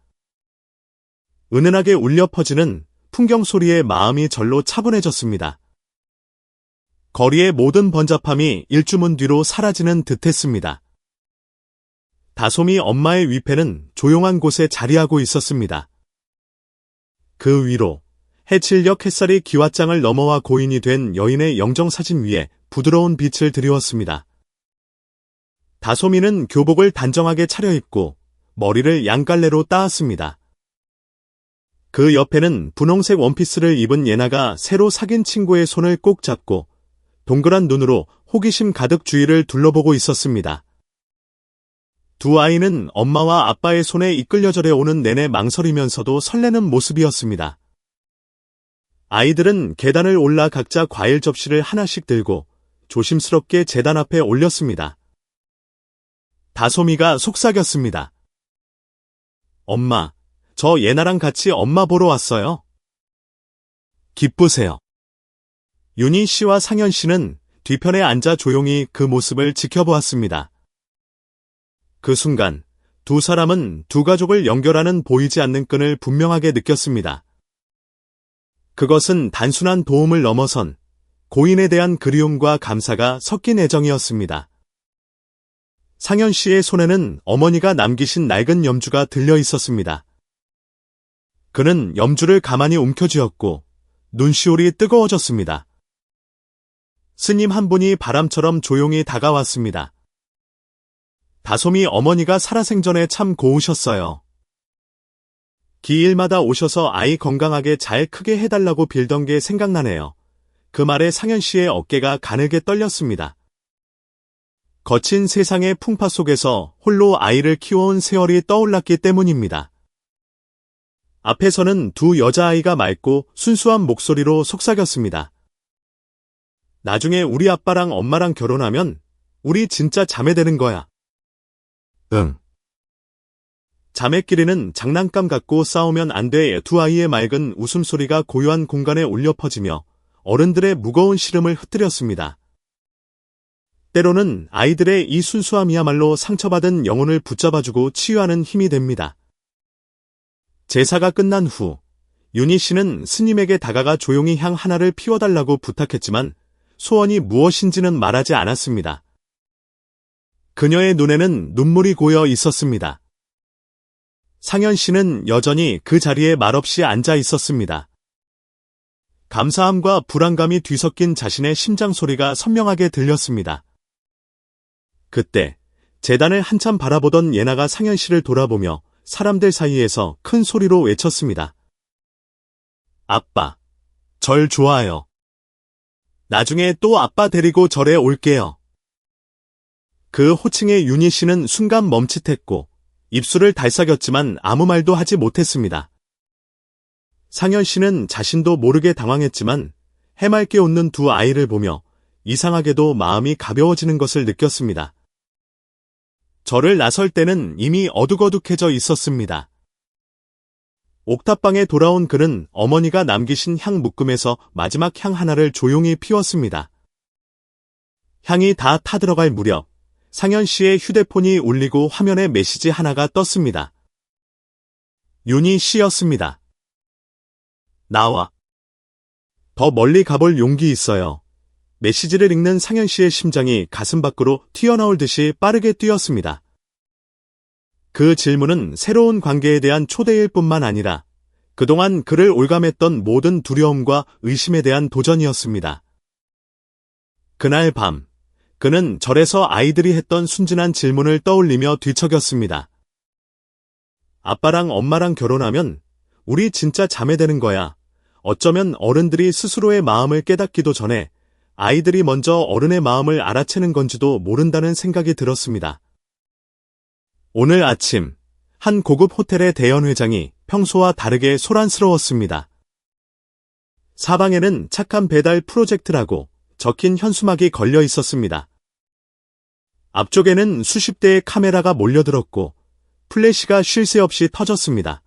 은은하게 울려 퍼지는 풍경 소리에 마음이 절로 차분해졌습니다. 거리의 모든 번잡함이 일주문 뒤로 사라지는 듯했습니다. 다솜이 엄마의 위패는 조용한 곳에 자리하고 있었습니다. 그 위로 해칠녘 햇살이 기왓장을 넘어와 고인이 된 여인의 영정사진 위에 부드러운 빛을 드리웠습니다. 다솜이는 교복을 단정하게 차려입고 머리를 양갈래로 따았습니다. 그 옆에는 분홍색 원피스를 입은 예나가 새로 사귄 친구의 손을 꼭 잡고 동그란 눈으로 호기심 가득 주위를 둘러보고 있었습니다. 두 아이는 엄마와 아빠의 손에 이끌려져래 오는 내내 망설이면서도 설레는 모습이었습니다. 아이들은 계단을 올라 각자 과일 접시를 하나씩 들고 조심스럽게 제단 앞에 올렸습니다. 다솜이가 속삭였습니다. 엄마, 저 예나랑 같이 엄마 보러 왔어요. 기쁘세요. 윤희 씨와 상현 씨는 뒤편에 앉아 조용히 그 모습을 지켜보았습니다. 그 순간 두 사람은 두 가족을 연결하는 보이지 않는 끈을 분명하게 느꼈습니다. 그것은 단순한 도움을 넘어선 고인에 대한 그리움과 감사가 섞인 애정이었습니다. 상현 씨의 손에는 어머니가 남기신 낡은 염주가 들려 있었습니다. 그는 염주를 가만히 움켜쥐었고 눈시울이 뜨거워졌습니다. 스님 한 분이 바람처럼 조용히 다가왔습니다. 다솜이 어머니가 살아생전에 참 고우셨어요. 기일마다 오셔서 아이 건강하게 잘 크게 해달라고 빌던 게 생각나네요. 그 말에 상현 씨의 어깨가 가늘게 떨렸습니다. 거친 세상의 풍파 속에서 홀로 아이를 키워온 세월이 떠올랐기 때문입니다. 앞에서는 두 여자아이가 맑고 순수한 목소리로 속삭였습니다. 나중에 우리 아빠랑 엄마랑 결혼하면 우리 진짜 자매 되는 거야. 응. 자매끼리는 장난감 갖고 싸우면 안 돼. 두 아이의 맑은 웃음소리가 고요한 공간에 울려 퍼지며 어른들의 무거운 시름을 흩뜨렸습니다. 때로는 아이들의 이 순수함이야말로 상처받은 영혼을 붙잡아주고 치유하는 힘이 됩니다. 제사가 끝난 후 윤희 씨는 스님에게 다가가 조용히 향 하나를 피워달라고 부탁했지만 소원이 무엇인지는 말하지 않았습니다. 그녀의 눈에는 눈물이 고여 있었습니다. 상현 씨는 여전히 그 자리에 말없이 앉아 있었습니다. 감사함과 불안감이 뒤섞인 자신의 심장 소리가 선명하게 들렸습니다. 그때 재단을 한참 바라보던 예나가 상현 씨를 돌아보며 사람들 사이에서 큰 소리로 외쳤습니다. 아빠, 절 좋아요. 나중에 또 아빠 데리고 절에 올게요. 그 호칭에 윤희 씨는 순간 멈칫했고 입술을 달싹였지만 아무 말도 하지 못했습니다. 상현 씨는 자신도 모르게 당황했지만 해맑게 웃는 두 아이를 보며 이상하게도 마음이 가벼워지는 것을 느꼈습니다. 절을 나설 때는 이미 어둑어둑해져 있었습니다. 옥탑방에 돌아온 그는 어머니가 남기신 향 묶음에서 마지막 향 하나를 조용히 피웠습니다. 향이 다 타들어갈 무렵 상현 씨의 휴대폰이 울리고 화면에 메시지 하나가 떴습니다. 윤희 씨였습니다. 나와. 더 멀리 가볼 용기 있어요. 메시지를 읽는 상현 씨의 심장이 가슴 밖으로 튀어나올 듯이 빠르게 뛰었습니다. 그 질문은 새로운 관계에 대한 초대일 뿐만 아니라 그동안 그를 올감했던 모든 두려움과 의심에 대한 도전이었습니다. 그날 밤, 그는 절에서 아이들이 했던 순진한 질문을 떠올리며 뒤척였습니다. 아빠랑 엄마랑 결혼하면 우리 진짜 자매 되는 거야. 어쩌면 어른들이 스스로의 마음을 깨닫기도 전에 아이들이 먼저 어른의 마음을 알아채는 건지도 모른다는 생각이 들었습니다. 오늘 아침, 한 고급 호텔의 대연 회장이 평소와 다르게 소란스러웠습니다. 사방에는 착한 배달 프로젝트라고 적힌 현수막이 걸려 있었습니다. 앞쪽에는 수십 대의 카메라가 몰려들었고 플래시가 쉴 새 없이 터졌습니다.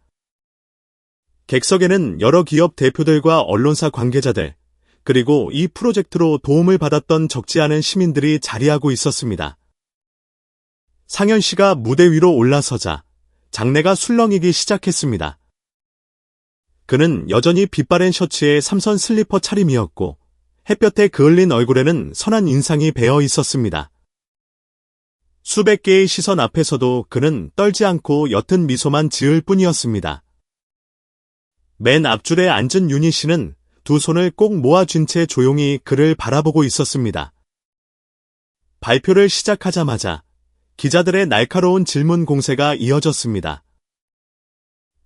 객석에는 여러 기업 대표들과 언론사 관계자들, 그리고 이 프로젝트로 도움을 받았던 적지 않은 시민들이 자리하고 있었습니다. 상현 씨가 무대 위로 올라서자 장내가 술렁이기 시작했습니다. 그는 여전히 빛바랜 셔츠에 삼선 슬리퍼 차림이었고 햇볕에 그을린 얼굴에는 선한 인상이 배어 있었습니다. 수백 개의 시선 앞에서도 그는 떨지 않고 옅은 미소만 지을 뿐이었습니다. 맨 앞줄에 앉은 윤희 씨는 두 손을 꼭 모아쥔 채 조용히 그를 바라보고 있었습니다. 발표를 시작하자마자 기자들의 날카로운 질문 공세가 이어졌습니다.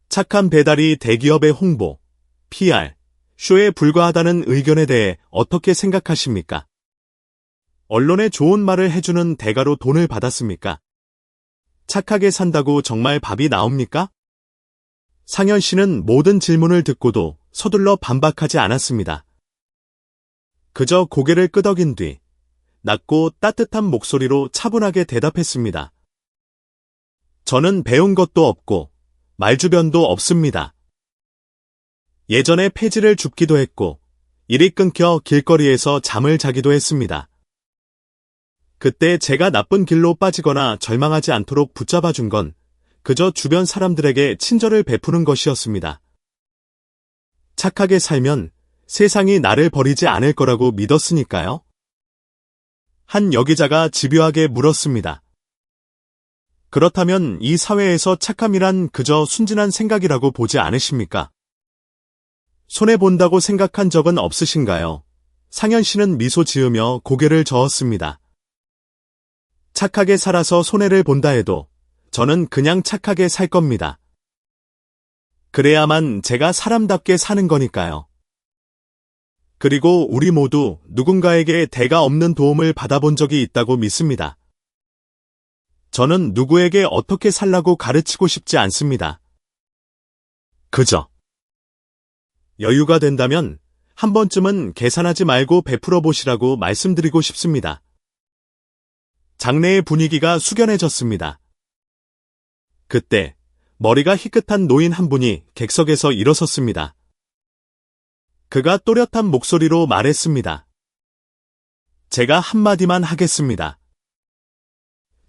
착한 배달이 대기업의 홍보, PR, 쇼에 불과하다는 의견에 대해 어떻게 생각하십니까? 언론에 좋은 말을 해주는 대가로 돈을 받았습니까? 착하게 산다고 정말 밥이 나옵니까? 상현 씨는 모든 질문을 듣고도 서둘러 반박하지 않았습니다. 그저 고개를 끄덕인 뒤 낮고 따뜻한 목소리로 차분하게 대답했습니다. 저는 배운 것도 없고 말주변도 없습니다. 예전에 폐지를 줍기도 했고 일이 끊겨 길거리에서 잠을 자기도 했습니다. 그때 제가 나쁜 길로 빠지거나 절망하지 않도록 붙잡아 준 건 그저 주변 사람들에게 친절을 베푸는 것이었습니다. 착하게 살면 세상이 나를 버리지 않을 거라고 믿었으니까요. 한 여기자가 집요하게 물었습니다. 그렇다면 이 사회에서 착함이란 그저 순진한 생각이라고 보지 않으십니까? 손해본다고 생각한 적은 없으신가요? 상현 씨는 미소 지으며 고개를 저었습니다. 착하게 살아서 손해를 본다 해도 저는 그냥 착하게 살 겁니다. 그래야만 제가 사람답게 사는 거니까요. 그리고 우리 모두 누군가에게 대가 없는 도움을 받아본 적이 있다고 믿습니다. 저는 누구에게 어떻게 살라고 가르치고 싶지 않습니다. 그저 여유가 된다면 한 번쯤은 계산하지 말고 베풀어 보시라고 말씀드리고 싶습니다. 장내의 분위기가 숙연해졌습니다. 그때 머리가 희끗한 노인 한 분이 객석에서 일어섰습니다. 그가 또렷한 목소리로 말했습니다. 제가 한마디만 하겠습니다.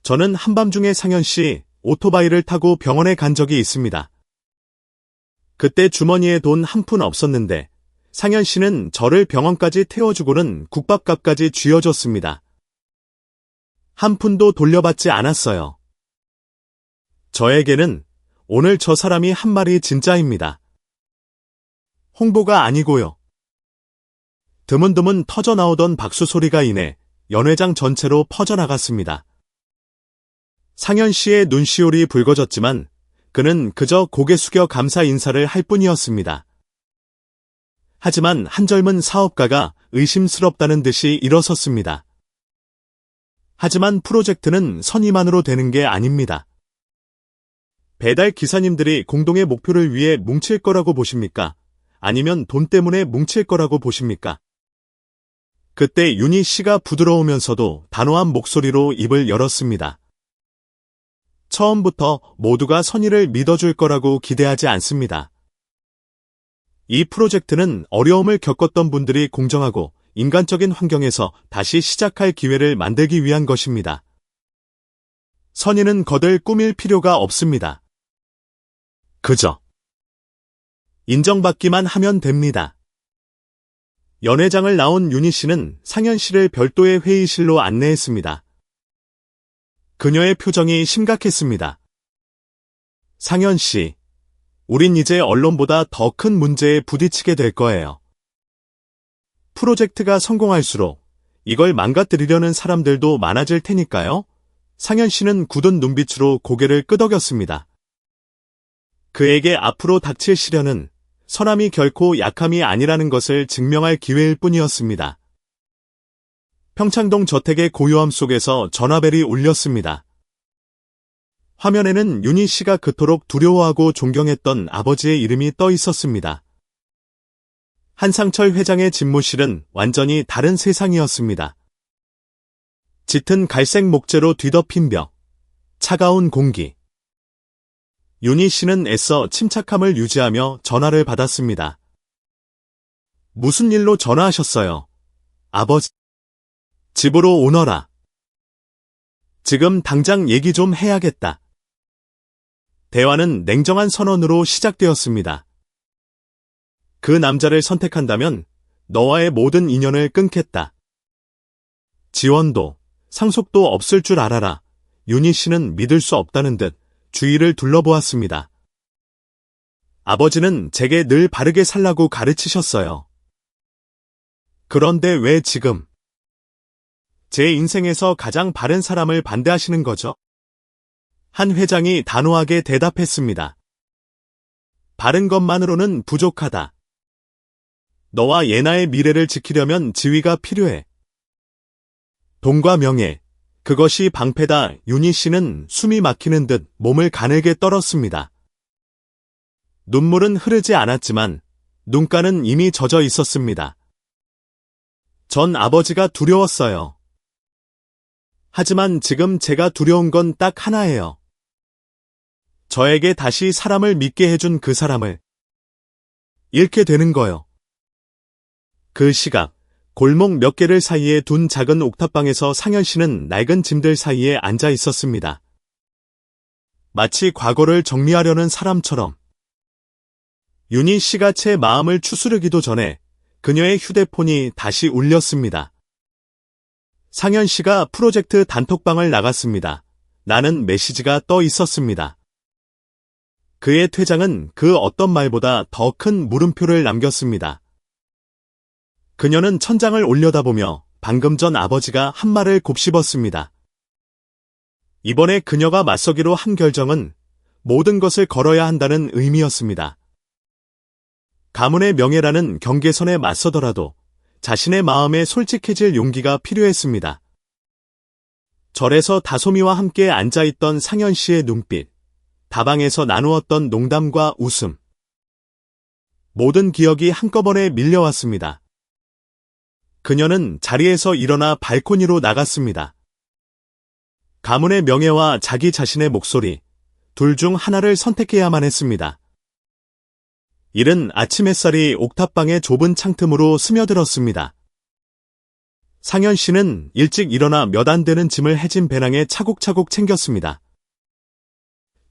저는 한밤중에 상현 씨 오토바이를 타고 병원에 간 적이 있습니다. 그때 주머니에 돈 한 푼 없었는데 상현 씨는 저를 병원까지 태워주고는 국밥값까지 쥐어줬습니다. 한 푼도 돌려받지 않았어요. 저에게는 오늘 저 사람이 한 말이 진짜입니다. 홍보가 아니고요. 드문드문 터져나오던 박수 소리가 이내 연회장 전체로 퍼져나갔습니다. 상현 씨의 눈시울이 붉어졌지만 그는 그저 고개 숙여 감사 인사를 할 뿐이었습니다. 하지만 한 젊은 사업가가 의심스럽다는 듯이 일어섰습니다. 하지만 프로젝트는 선의만으로 되는 게 아닙니다. 배달 기사님들이 공동의 목표를 위해 뭉칠 거라고 보십니까? 아니면 돈 때문에 뭉칠 거라고 보십니까? 그때 윤희 씨가 부드러우면서도 단호한 목소리로 입을 열었습니다. 처음부터 모두가 선의를 믿어줄 거라고 기대하지 않습니다. 이 프로젝트는 어려움을 겪었던 분들이 공정하고 인간적인 환경에서 다시 시작할 기회를 만들기 위한 것입니다. 선의는 거들 꾸밀 필요가 없습니다. 그저 인정받기만 하면 됩니다. 연회장을 나온 윤희 씨는 상현 씨를 별도의 회의실로 안내했습니다. 그녀의 표정이 심각했습니다. 상현 씨, 우린 이제 언론보다 더 큰 문제에 부딪히게 될 거예요. 프로젝트가 성공할수록 이걸 망가뜨리려는 사람들도 많아질 테니까요. 상현 씨는 굳은 눈빛으로 고개를 끄덕였습니다. 그에게 앞으로 닥칠 시련은 선함이 결코 약함이 아니라는 것을 증명할 기회일 뿐이었습니다. 평창동 저택의 고요함 속에서 전화벨이 울렸습니다. 화면에는 윤희 씨가 그토록 두려워하고 존경했던 아버지의 이름이 떠 있었습니다. 한상철 회장의 집무실은 완전히 다른 세상이었습니다. 짙은 갈색 목재로 뒤덮인 벽, 차가운 공기. 윤희 씨는 애써 침착함을 유지하며 전화를 받았습니다. 무슨 일로 전화하셨어요? 아버지. 집으로 오너라. 지금 당장 얘기 좀 해야겠다. 대화는 냉정한 선언으로 시작되었습니다. 그 남자를 선택한다면 너와의 모든 인연을 끊겠다. 지원도, 상속도 없을 줄 알아라. 윤희 씨는 믿을 수 없다는 듯 주위를 둘러보았습니다. 아버지는 제게 늘 바르게 살라고 가르치셨어요. 그런데 왜 지금 제 인생에서 가장 바른 사람을 반대하시는 거죠? 한 회장이 단호하게 대답했습니다. 바른 것만으로는 부족하다. 너와 예나의 미래를 지키려면 지위가 필요해. 돈과 명예, 그것이 방패다. 윤희 씨는 숨이 막히는 듯 몸을 가늘게 떨었습니다. 눈물은 흐르지 않았지만 눈가는 이미 젖어 있었습니다. 전 아버지가 두려웠어요. 하지만 지금 제가 두려운 건 딱 하나예요. 저에게 다시 사람을 믿게 해준 그 사람을 잃게 되는 거요. 그 시각, 골목 몇 개를 사이에 둔 작은 옥탑방에서 상현 씨는 낡은 짐들 사이에 앉아 있었습니다. 마치 과거를 정리하려는 사람처럼. 윤희 씨가 제 마음을 추스르기도 전에 그녀의 휴대폰이 다시 울렸습니다. 상현 씨가 프로젝트 단톡방을 나갔습니다. 나는 메시지가 떠 있었습니다. 그의 퇴장은 그 어떤 말보다 더 큰 물음표를 남겼습니다. 그녀는 천장을 올려다보며 방금 전 아버지가 한 말을 곱씹었습니다. 이번에 그녀가 맞서기로 한 결정은 모든 것을 걸어야 한다는 의미였습니다. 가문의 명예라는 경계선에 맞서더라도 자신의 마음에 솔직해질 용기가 필요했습니다. 절에서 다솜이와 함께 앉아있던 상현 씨의 눈빛, 다방에서 나누었던 농담과 웃음. 모든 기억이 한꺼번에 밀려왔습니다. 그녀는 자리에서 일어나 발코니로 나갔습니다. 가문의 명예와 자기 자신의 목소리, 둘 중 하나를 선택해야만 했습니다. 이른 아침 햇살이 옥탑방의 좁은 창틈으로 스며들었습니다. 상현 씨는 일찍 일어나 몇 안 되는 짐을 해진 배낭에 차곡차곡 챙겼습니다.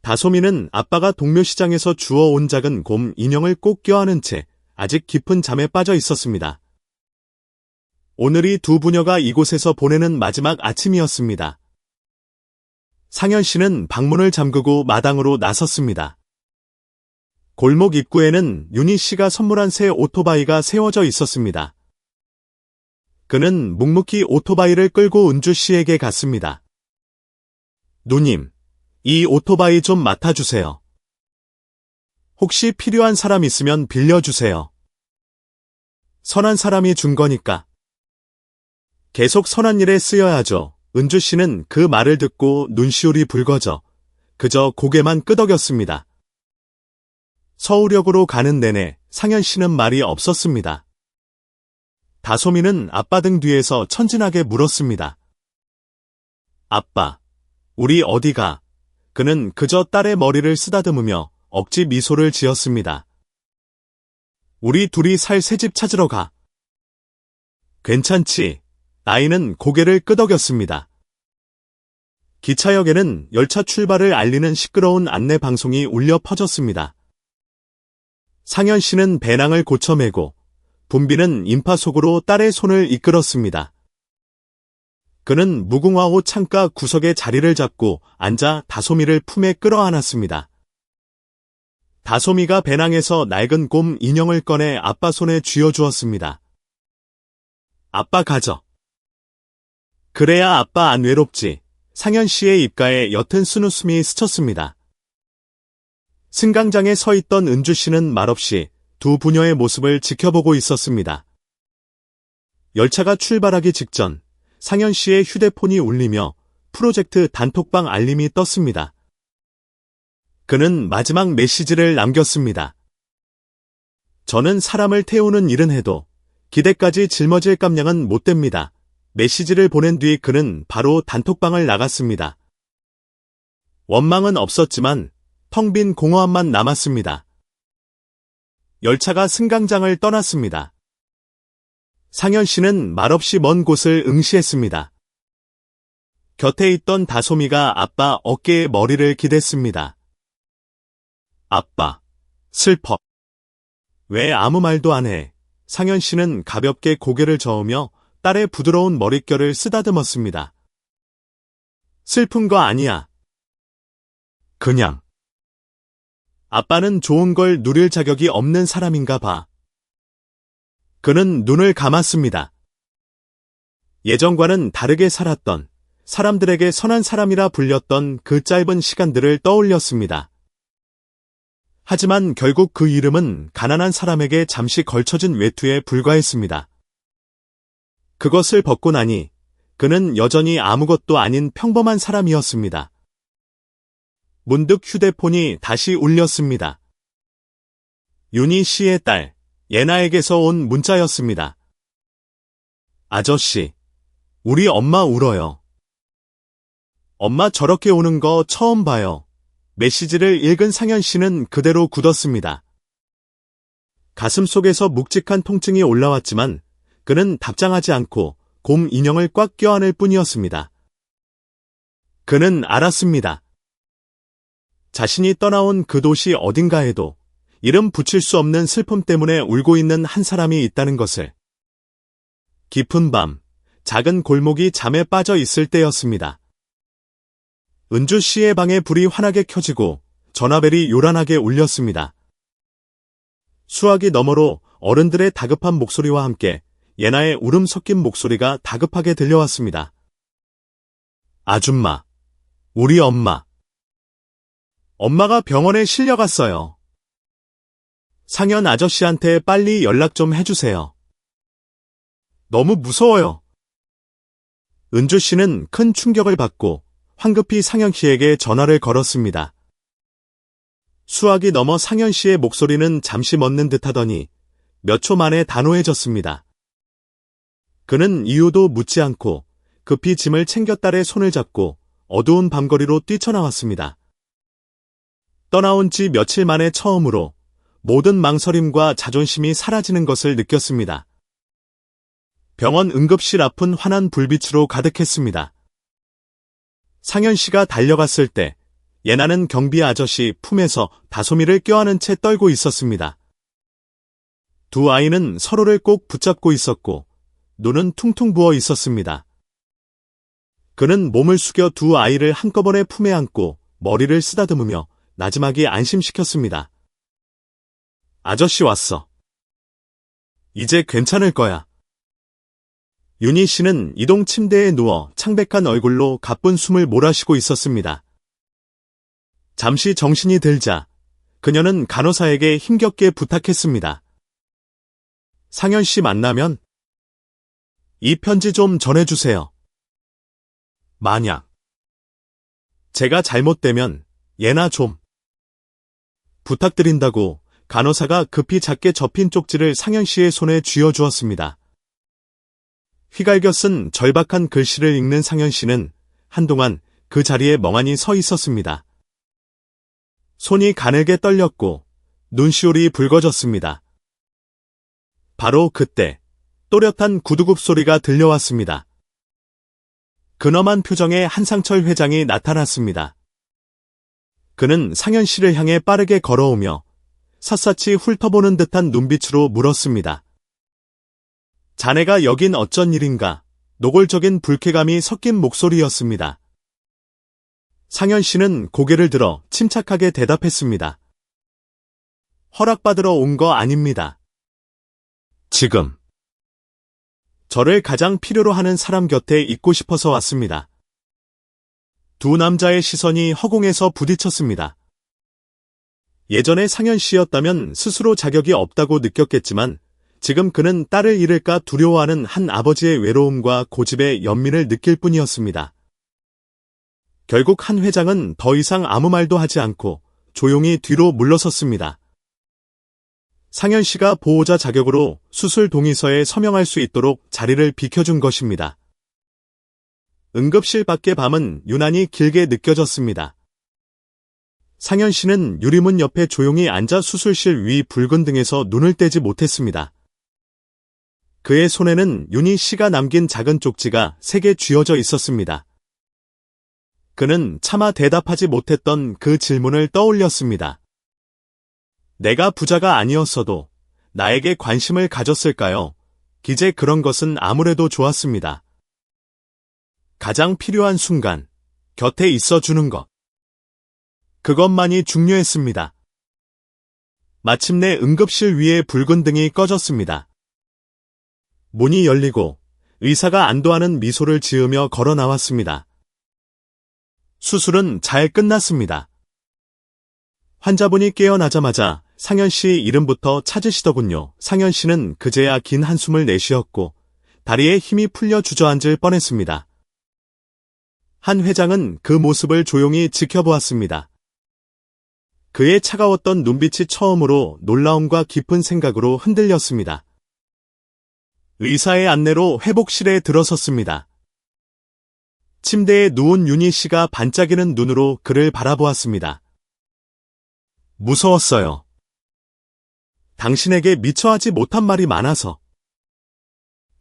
다솜이는 아빠가 동묘시장에서 주워온 작은 곰 인형을 꼭 껴안은 채 아직 깊은 잠에 빠져 있었습니다. 오늘이 두 부녀가 이곳에서 보내는 마지막 아침이었습니다. 상현 씨는 방문을 잠그고 마당으로 나섰습니다. 골목 입구에는 윤희 씨가 선물한 새 오토바이가 세워져 있었습니다. 그는 묵묵히 오토바이를 끌고 은주 씨에게 갔습니다. 누님, 이 오토바이 좀 맡아주세요. 혹시 필요한 사람 있으면 빌려주세요. 선한 사람이 준 거니까. 계속 선한 일에 쓰여야죠. 은주 씨는 그 말을 듣고 눈시울이 붉어져 그저 고개만 끄덕였습니다. 서울역으로 가는 내내 상현 씨는 말이 없었습니다. 다솜이는 아빠 등 뒤에서 천진하게 물었습니다. 아빠, 우리 어디 가? 그는 그저 딸의 머리를 쓰다듬으며 억지 미소를 지었습니다. 우리 둘이 살 새 집 찾으러 가. 괜찮지? 아이는 고개를 끄덕였습니다. 기차역에는 열차 출발을 알리는 시끄러운 안내 방송이 울려 퍼졌습니다. 상현 씨는 배낭을 고쳐매고 분비는 인파 속으로 딸의 손을 이끌었습니다. 그는 무궁화 옷 창가 구석에 자리를 잡고 앉아 다솜이를 품에 끌어안았습니다. 다솜이가 배낭에서 낡은 곰 인형을 꺼내 아빠 손에 쥐어주었습니다. 아빠 가져. 그래야 아빠 안 외롭지. 상현 씨의 입가에 옅은 쓴웃음이 스쳤습니다. 승강장에 서 있던 은주 씨는 말없이 두 부녀의 모습을 지켜보고 있었습니다. 열차가 출발하기 직전 상현 씨의 휴대폰이 울리며 프로젝트 단톡방 알림이 떴습니다. 그는 마지막 메시지를 남겼습니다. 저는 사람을 태우는 일은 해도 기대까지 짊어질 깜냥은 못 됩니다. 메시지를 보낸 뒤 그는 바로 단톡방을 나갔습니다. 원망은 없었지만 텅 빈 공허함만 남았습니다. 열차가 승강장을 떠났습니다. 상현 씨는 말없이 먼 곳을 응시했습니다. 곁에 있던 다솜이가 아빠 어깨에 머리를 기댔습니다. 아빠, 슬퍼. 왜 아무 말도 안 해? 상현 씨는 가볍게 고개를 저으며 딸의 부드러운 머릿결을 쓰다듬었습니다. 슬픈 거 아니야. 그냥. 아빠는 좋은 걸 누릴 자격이 없는 사람인가 봐. 그는 눈을 감았습니다. 예전과는 다르게 살았던, 사람들에게 선한 사람이라 불렸던 그 짧은 시간들을 떠올렸습니다. 하지만 결국 그 이름은 가난한 사람에게 잠시 걸쳐진 외투에 불과했습니다. 그것을 벗고 나니 그는 여전히 아무것도 아닌 평범한 사람이었습니다. 문득 휴대폰이 다시 울렸습니다. 윤희 씨의 딸, 예나에게서 온 문자였습니다. 아저씨, 우리 엄마 울어요. 엄마 저렇게 우는 거 처음 봐요. 메시지를 읽은 상현 씨는 그대로 굳었습니다. 가슴 속에서 묵직한 통증이 올라왔지만 그는 답장하지 않고 곰 인형을 꽉 껴안을 뿐이었습니다. 그는 알았습니다. 자신이 떠나온 그 도시 어딘가에도 이름 붙일 수 없는 슬픔 때문에 울고 있는 한 사람이 있다는 것을. 깊은 밤, 작은 골목이 잠에 빠져 있을 때였습니다. 은주 씨의 방에 불이 환하게 켜지고 전화벨이 요란하게 울렸습니다. 수화기 너머로 어른들의 다급한 목소리와 함께 예나의 울음 섞인 목소리가 다급하게 들려왔습니다. 아줌마, 우리 엄마. 엄마가 병원에 실려갔어요. 상현 아저씨한테 빨리 연락 좀 해주세요. 너무 무서워요. 은주 씨는 큰 충격을 받고 황급히 상현 씨에게 전화를 걸었습니다. 수화기 너머 상현 씨의 목소리는 잠시 멎는 듯하더니 몇 초 만에 단호해졌습니다. 그는 이유도 묻지 않고 급히 짐을 챙겨 딸의 손을 잡고 어두운 밤거리로 뛰쳐나왔습니다. 떠나온 지 며칠 만에 처음으로 모든 망설임과 자존심이 사라지는 것을 느꼈습니다. 병원 응급실 앞은 환한 불빛으로 가득했습니다. 상현 씨가 달려갔을 때 예나는 경비 아저씨 품에서 다솜이를 껴안은 채 떨고 있었습니다. 두 아이는 서로를 꼭 붙잡고 있었고 눈은 퉁퉁 부어 있었습니다. 그는 몸을 숙여 두 아이를 한꺼번에 품에 안고 머리를 쓰다듬으며 나지막이 안심시켰습니다. 아저씨 왔어. 이제 괜찮을 거야. 윤희 씨는 이동 침대에 누워 창백한 얼굴로 가쁜 숨을 몰아쉬고 있었습니다. 잠시 정신이 들자 그녀는 간호사에게 힘겹게 부탁했습니다. 상현 씨 만나면 이 편지 좀 전해주세요. 만약 제가 잘못되면 예나 좀 부탁드린다고 간호사가 급히 작게 접힌 쪽지를 상현 씨의 손에 쥐어주었습니다. 휘갈겨 쓴 절박한 글씨를 읽는 상현 씨는 한동안 그 자리에 멍하니 서 있었습니다. 손이 가늘게 떨렸고 눈시울이 붉어졌습니다. 바로 그때 또렷한 구두굽 소리가 들려왔습니다. 근엄한 표정의 한상철 회장이 나타났습니다. 그는 상현 씨를 향해 빠르게 걸어오며 샅샅이 훑어보는 듯한 눈빛으로 물었습니다. 자네가 여긴 어쩐 일인가? 노골적인 불쾌감이 섞인 목소리였습니다. 상현 씨는 고개를 들어 침착하게 대답했습니다. 허락받으러 온 거 아닙니다. 지금 저를 가장 필요로 하는 사람 곁에 있고 싶어서 왔습니다. 두 남자의 시선이 허공에서 부딪혔습니다. 예전에 상현 씨였다면 스스로 자격이 없다고 느꼈겠지만 지금 그는 딸을 잃을까 두려워하는 한 아버지의 외로움과 고집의 연민을 느낄 뿐이었습니다. 결국 한 회장은 더 이상 아무 말도 하지 않고 조용히 뒤로 물러섰습니다. 상현 씨가 보호자 자격으로 수술 동의서에 서명할 수 있도록 자리를 비켜준 것입니다. 응급실 밖의 밤은 유난히 길게 느껴졌습니다. 상현 씨는 유리문 옆에 조용히 앉아 수술실 위 붉은 등에서 눈을 떼지 못했습니다. 그의 손에는 윤희 씨가 남긴 작은 쪽지가 3개 쥐어져 있었습니다. 그는 차마 대답하지 못했던 그 질문을 떠올렸습니다. 내가 부자가 아니었어도 나에게 관심을 가졌을까요? 기재 그런 것은 아무래도 좋았습니다. 가장 필요한 순간, 곁에 있어주는 것. 그것만이 중요했습니다. 마침내 응급실 위에 붉은 등이 꺼졌습니다. 문이 열리고 의사가 안도하는 미소를 지으며 걸어 나왔습니다. 수술은 잘 끝났습니다. 환자분이 깨어나자마자 상현 씨 이름부터 찾으시더군요. 상현 씨는 그제야 긴 한숨을 내쉬었고 다리에 힘이 풀려 주저앉을 뻔했습니다. 한 회장은 그 모습을 조용히 지켜보았습니다. 그의 차가웠던 눈빛이 처음으로 놀라움과 깊은 생각으로 흔들렸습니다. 의사의 안내로 회복실에 들어섰습니다. 침대에 누운 윤희 씨가 반짝이는 눈으로 그를 바라보았습니다. 무서웠어요. 당신에게 미처 하지 못한 말이 많아서.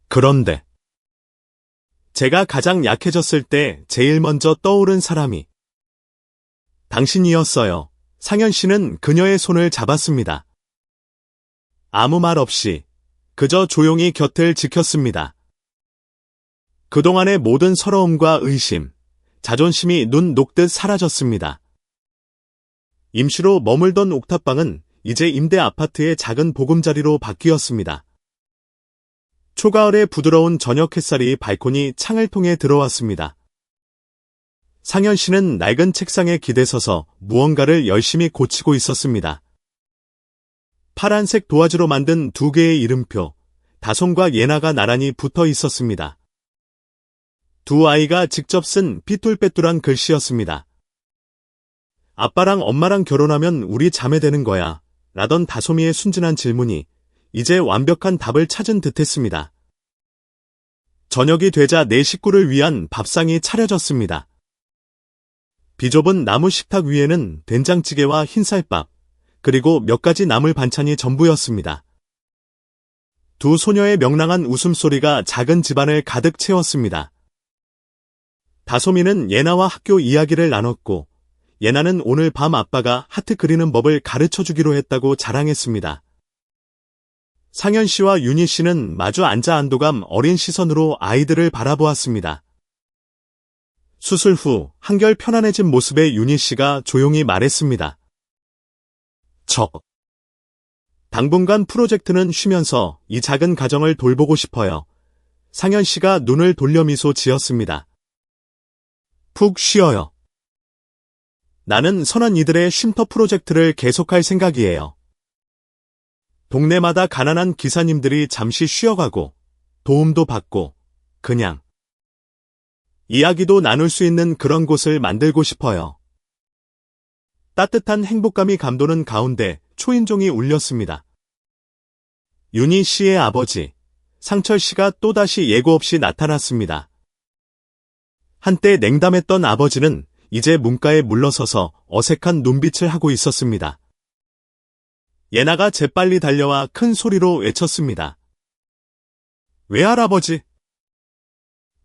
그런데 제가 가장 약해졌을 때 제일 먼저 떠오른 사람이 당신이었어요. 상현 씨는 그녀의 손을 잡았습니다. 아무 말 없이 그저 조용히 곁을 지켰습니다. 그동안의 모든 서러움과 의심, 자존심이 눈 녹듯 사라졌습니다. 임시로 머물던 옥탑방은 이제 임대 아파트의 작은 보금자리로 바뀌었습니다. 초가을의 부드러운 저녁 햇살이 발코니 창을 통해 들어왔습니다. 상현 씨는 낡은 책상에 기대서서 무언가를 열심히 고치고 있었습니다. 파란색 도화지로 만든 2개의 이름표, 다솜과 예나가 나란히 붙어 있었습니다. 두 아이가 직접 쓴 삐뚤빼뚤한 글씨였습니다. 아빠랑 엄마랑 결혼하면 우리 자매 되는 거야. 라던 다솜이의 순진한 질문이 이제 완벽한 답을 찾은 듯했습니다. 저녁이 되자 4식구를 위한 밥상이 차려졌습니다. 비좁은 나무 식탁 위에는 된장찌개와 흰쌀밥, 그리고 몇 가지 나물 반찬이 전부였습니다. 두 소녀의 명랑한 웃음소리가 작은 집안을 가득 채웠습니다. 다솜이는 예나와 학교 이야기를 나눴고 예나는 오늘 밤 아빠가 하트 그리는 법을 가르쳐주기로 했다고 자랑했습니다. 상현 씨와 윤희 씨는 마주 앉아 안도감 어린 시선으로 아이들을 바라보았습니다. 수술 후 한결 편안해진 모습의 윤희 씨가 조용히 말했습니다. 당분간 프로젝트는 쉬면서 이 작은 가정을 돌보고 싶어요. 상현 씨가 눈을 돌려 미소 지었습니다. 푹 쉬어요. 나는 선한 이들의 쉼터 프로젝트를 계속할 생각이에요. 동네마다 가난한 기사님들이 잠시 쉬어가고 도움도 받고 그냥 이야기도 나눌 수 있는 그런 곳을 만들고 싶어요. 따뜻한 행복감이 감도는 가운데 초인종이 울렸습니다. 윤희 씨의 아버지, 상철 씨가 또다시 예고 없이 나타났습니다. 한때 냉담했던 아버지는 이제 문가에 물러서서 어색한 눈빛을 하고 있었습니다. 예나가 재빨리 달려와 큰 소리로 외쳤습니다. 외할아버지.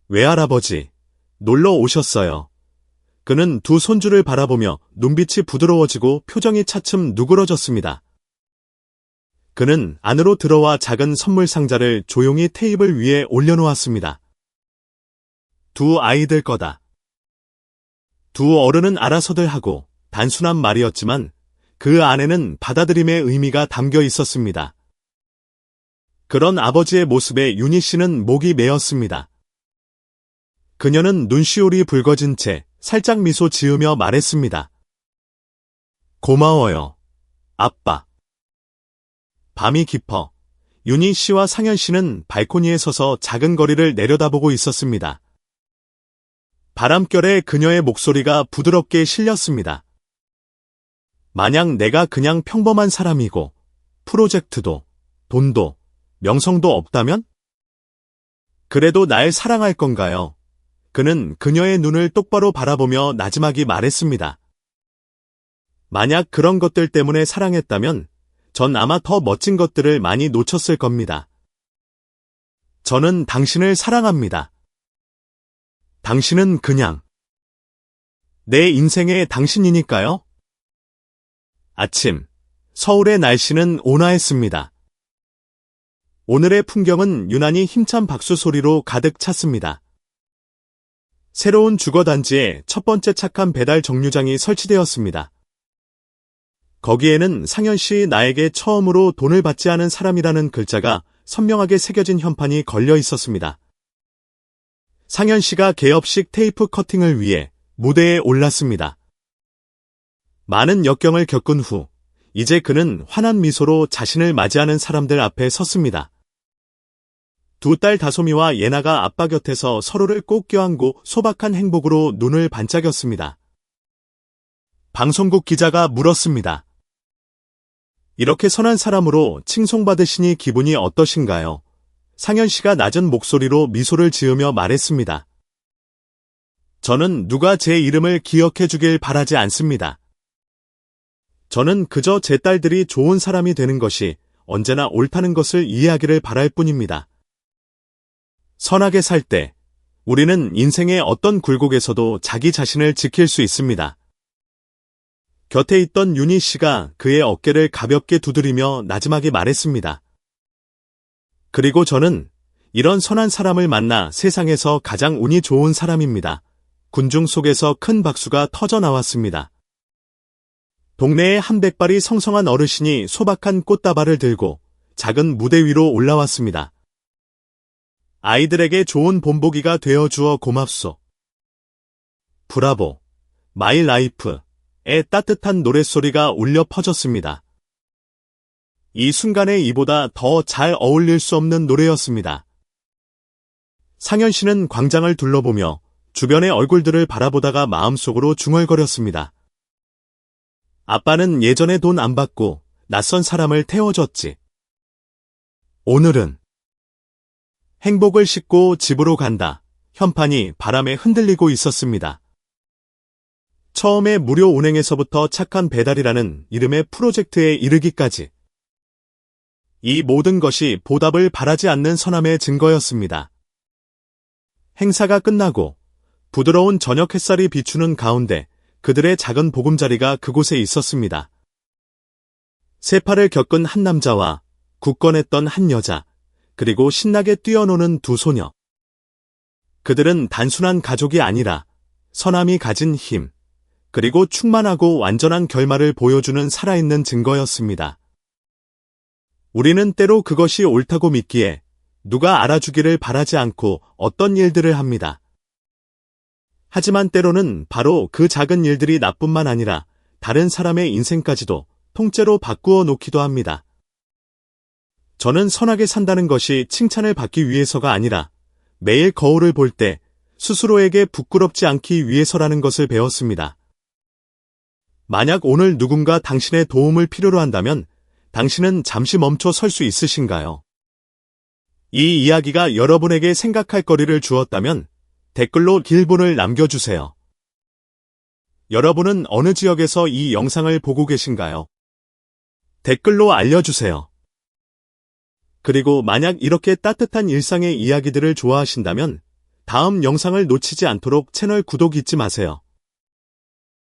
외할아버지, 놀러 오셨어요. 그는 두 손주를 바라보며 눈빛이 부드러워지고 표정이 차츰 누그러졌습니다. 그는 안으로 들어와 작은 선물 상자를 조용히 테이블 위에 올려놓았습니다. 두 아이들 거다. 두 어른은 알아서들 하고 단순한 말이었지만 그 안에는 받아들임의 의미가 담겨 있었습니다. 그런 아버지의 모습에 윤희 씨는 목이 메었습니다. 그녀는 눈시울이 붉어진 채 살짝 미소 지으며 말했습니다. 고마워요, 아빠. 밤이 깊어 윤희 씨와 상현 씨는 발코니에 서서 작은 거리를 내려다보고 있었습니다. 바람결에 그녀의 목소리가 부드럽게 실렸습니다. 만약 내가 그냥 평범한 사람이고 프로젝트도, 돈도, 명성도 없다면? 그래도 날 사랑할 건가요? 그는 그녀의 눈을 똑바로 바라보며 나지막이 말했습니다. 만약 그런 것들 때문에 사랑했다면 전 아마 더 멋진 것들을 많이 놓쳤을 겁니다. 저는 당신을 사랑합니다. 당신은 그냥 내 인생의 당신이니까요. 아침, 서울의 날씨는 온화했습니다. 오늘의 풍경은 유난히 힘찬 박수 소리로 가득 찼습니다. 새로운 주거단지에 첫 번째 착한 배달 정류장이 설치되었습니다. 거기에는 상현 씨 나에게 처음으로 돈을 받지 않은 사람이라는 글자가 선명하게 새겨진 현판이 걸려 있었습니다. 상현 씨가 개업식 테이프 커팅을 위해 무대에 올랐습니다. 많은 역경을 겪은 후 이제 그는 환한 미소로 자신을 맞이하는 사람들 앞에 섰습니다. 두 딸 다솜이와 예나가 아빠 곁에서 서로를 꼭 껴안고 소박한 행복으로 눈을 반짝였습니다. 방송국 기자가 물었습니다. 이렇게 선한 사람으로 칭송받으시니 기분이 어떠신가요? 상현 씨가 낮은 목소리로 미소를 지으며 말했습니다. 저는 누가 제 이름을 기억해 주길 바라지 않습니다. 저는 그저 제 딸들이 좋은 사람이 되는 것이 언제나 옳다는 것을 이해하기를 바랄 뿐입니다. 선하게 살 때 우리는 인생의 어떤 굴곡에서도 자기 자신을 지킬 수 있습니다. 곁에 있던 윤희 씨가 그의 어깨를 가볍게 두드리며 나지막이 말했습니다. 그리고 저는 이런 선한 사람을 만나 세상에서 가장 운이 좋은 사람입니다. 군중 속에서 큰 박수가 터져 나왔습니다. 동네의 한백발이 성성한 어르신이 소박한 꽃다발을 들고 작은 무대 위로 올라왔습니다. 아이들에게 좋은 본보기가 되어주어 고맙소. 브라보, 마이 라이프의 따뜻한 노랫소리가 울려 퍼졌습니다. 이 순간에 이보다 더 잘 어울릴 수 없는 노래였습니다. 상현 씨는 광장을 둘러보며 주변의 얼굴들을 바라보다가 마음속으로 중얼거렸습니다. 아빠는 예전에 돈 안 받고 낯선 사람을 태워줬지. 오늘은 행복을 싣고 집으로 간다. 현판이 바람에 흔들리고 있었습니다. 처음에 무료 운행에서부터 착한 배달이라는 이름의 프로젝트에 이르기까지 이 모든 것이 보답을 바라지 않는 선함의 증거였습니다. 행사가 끝나고 부드러운 저녁 햇살이 비추는 가운데 그들의 작은 보금자리가 그곳에 있었습니다. 세파를 겪은 한 남자와 굳건했던 한 여자, 그리고 신나게 뛰어노는 두 소녀. 그들은 단순한 가족이 아니라 선함이 가진 힘, 그리고 충만하고 완전한 결말을 보여주는 살아있는 증거였습니다. 우리는 때로 그것이 옳다고 믿기에 누가 알아주기를 바라지 않고 어떤 일들을 합니다. 하지만 때로는 바로 그 작은 일들이 나뿐만 아니라 다른 사람의 인생까지도 통째로 바꾸어 놓기도 합니다. 저는 선하게 산다는 것이 칭찬을 받기 위해서가 아니라 매일 거울을 볼 때 스스로에게 부끄럽지 않기 위해서라는 것을 배웠습니다. 만약 오늘 누군가 당신의 도움을 필요로 한다면 당신은 잠시 멈춰 설 수 있으신가요? 이 이야기가 여러분에게 생각할 거리를 주었다면 댓글로 길본을 남겨주세요. 여러분은 어느 지역에서 이 영상을 보고 계신가요? 댓글로 알려주세요. 그리고 만약 이렇게 따뜻한 일상의 이야기들을 좋아하신다면 다음 영상을 놓치지 않도록 채널 구독 잊지 마세요.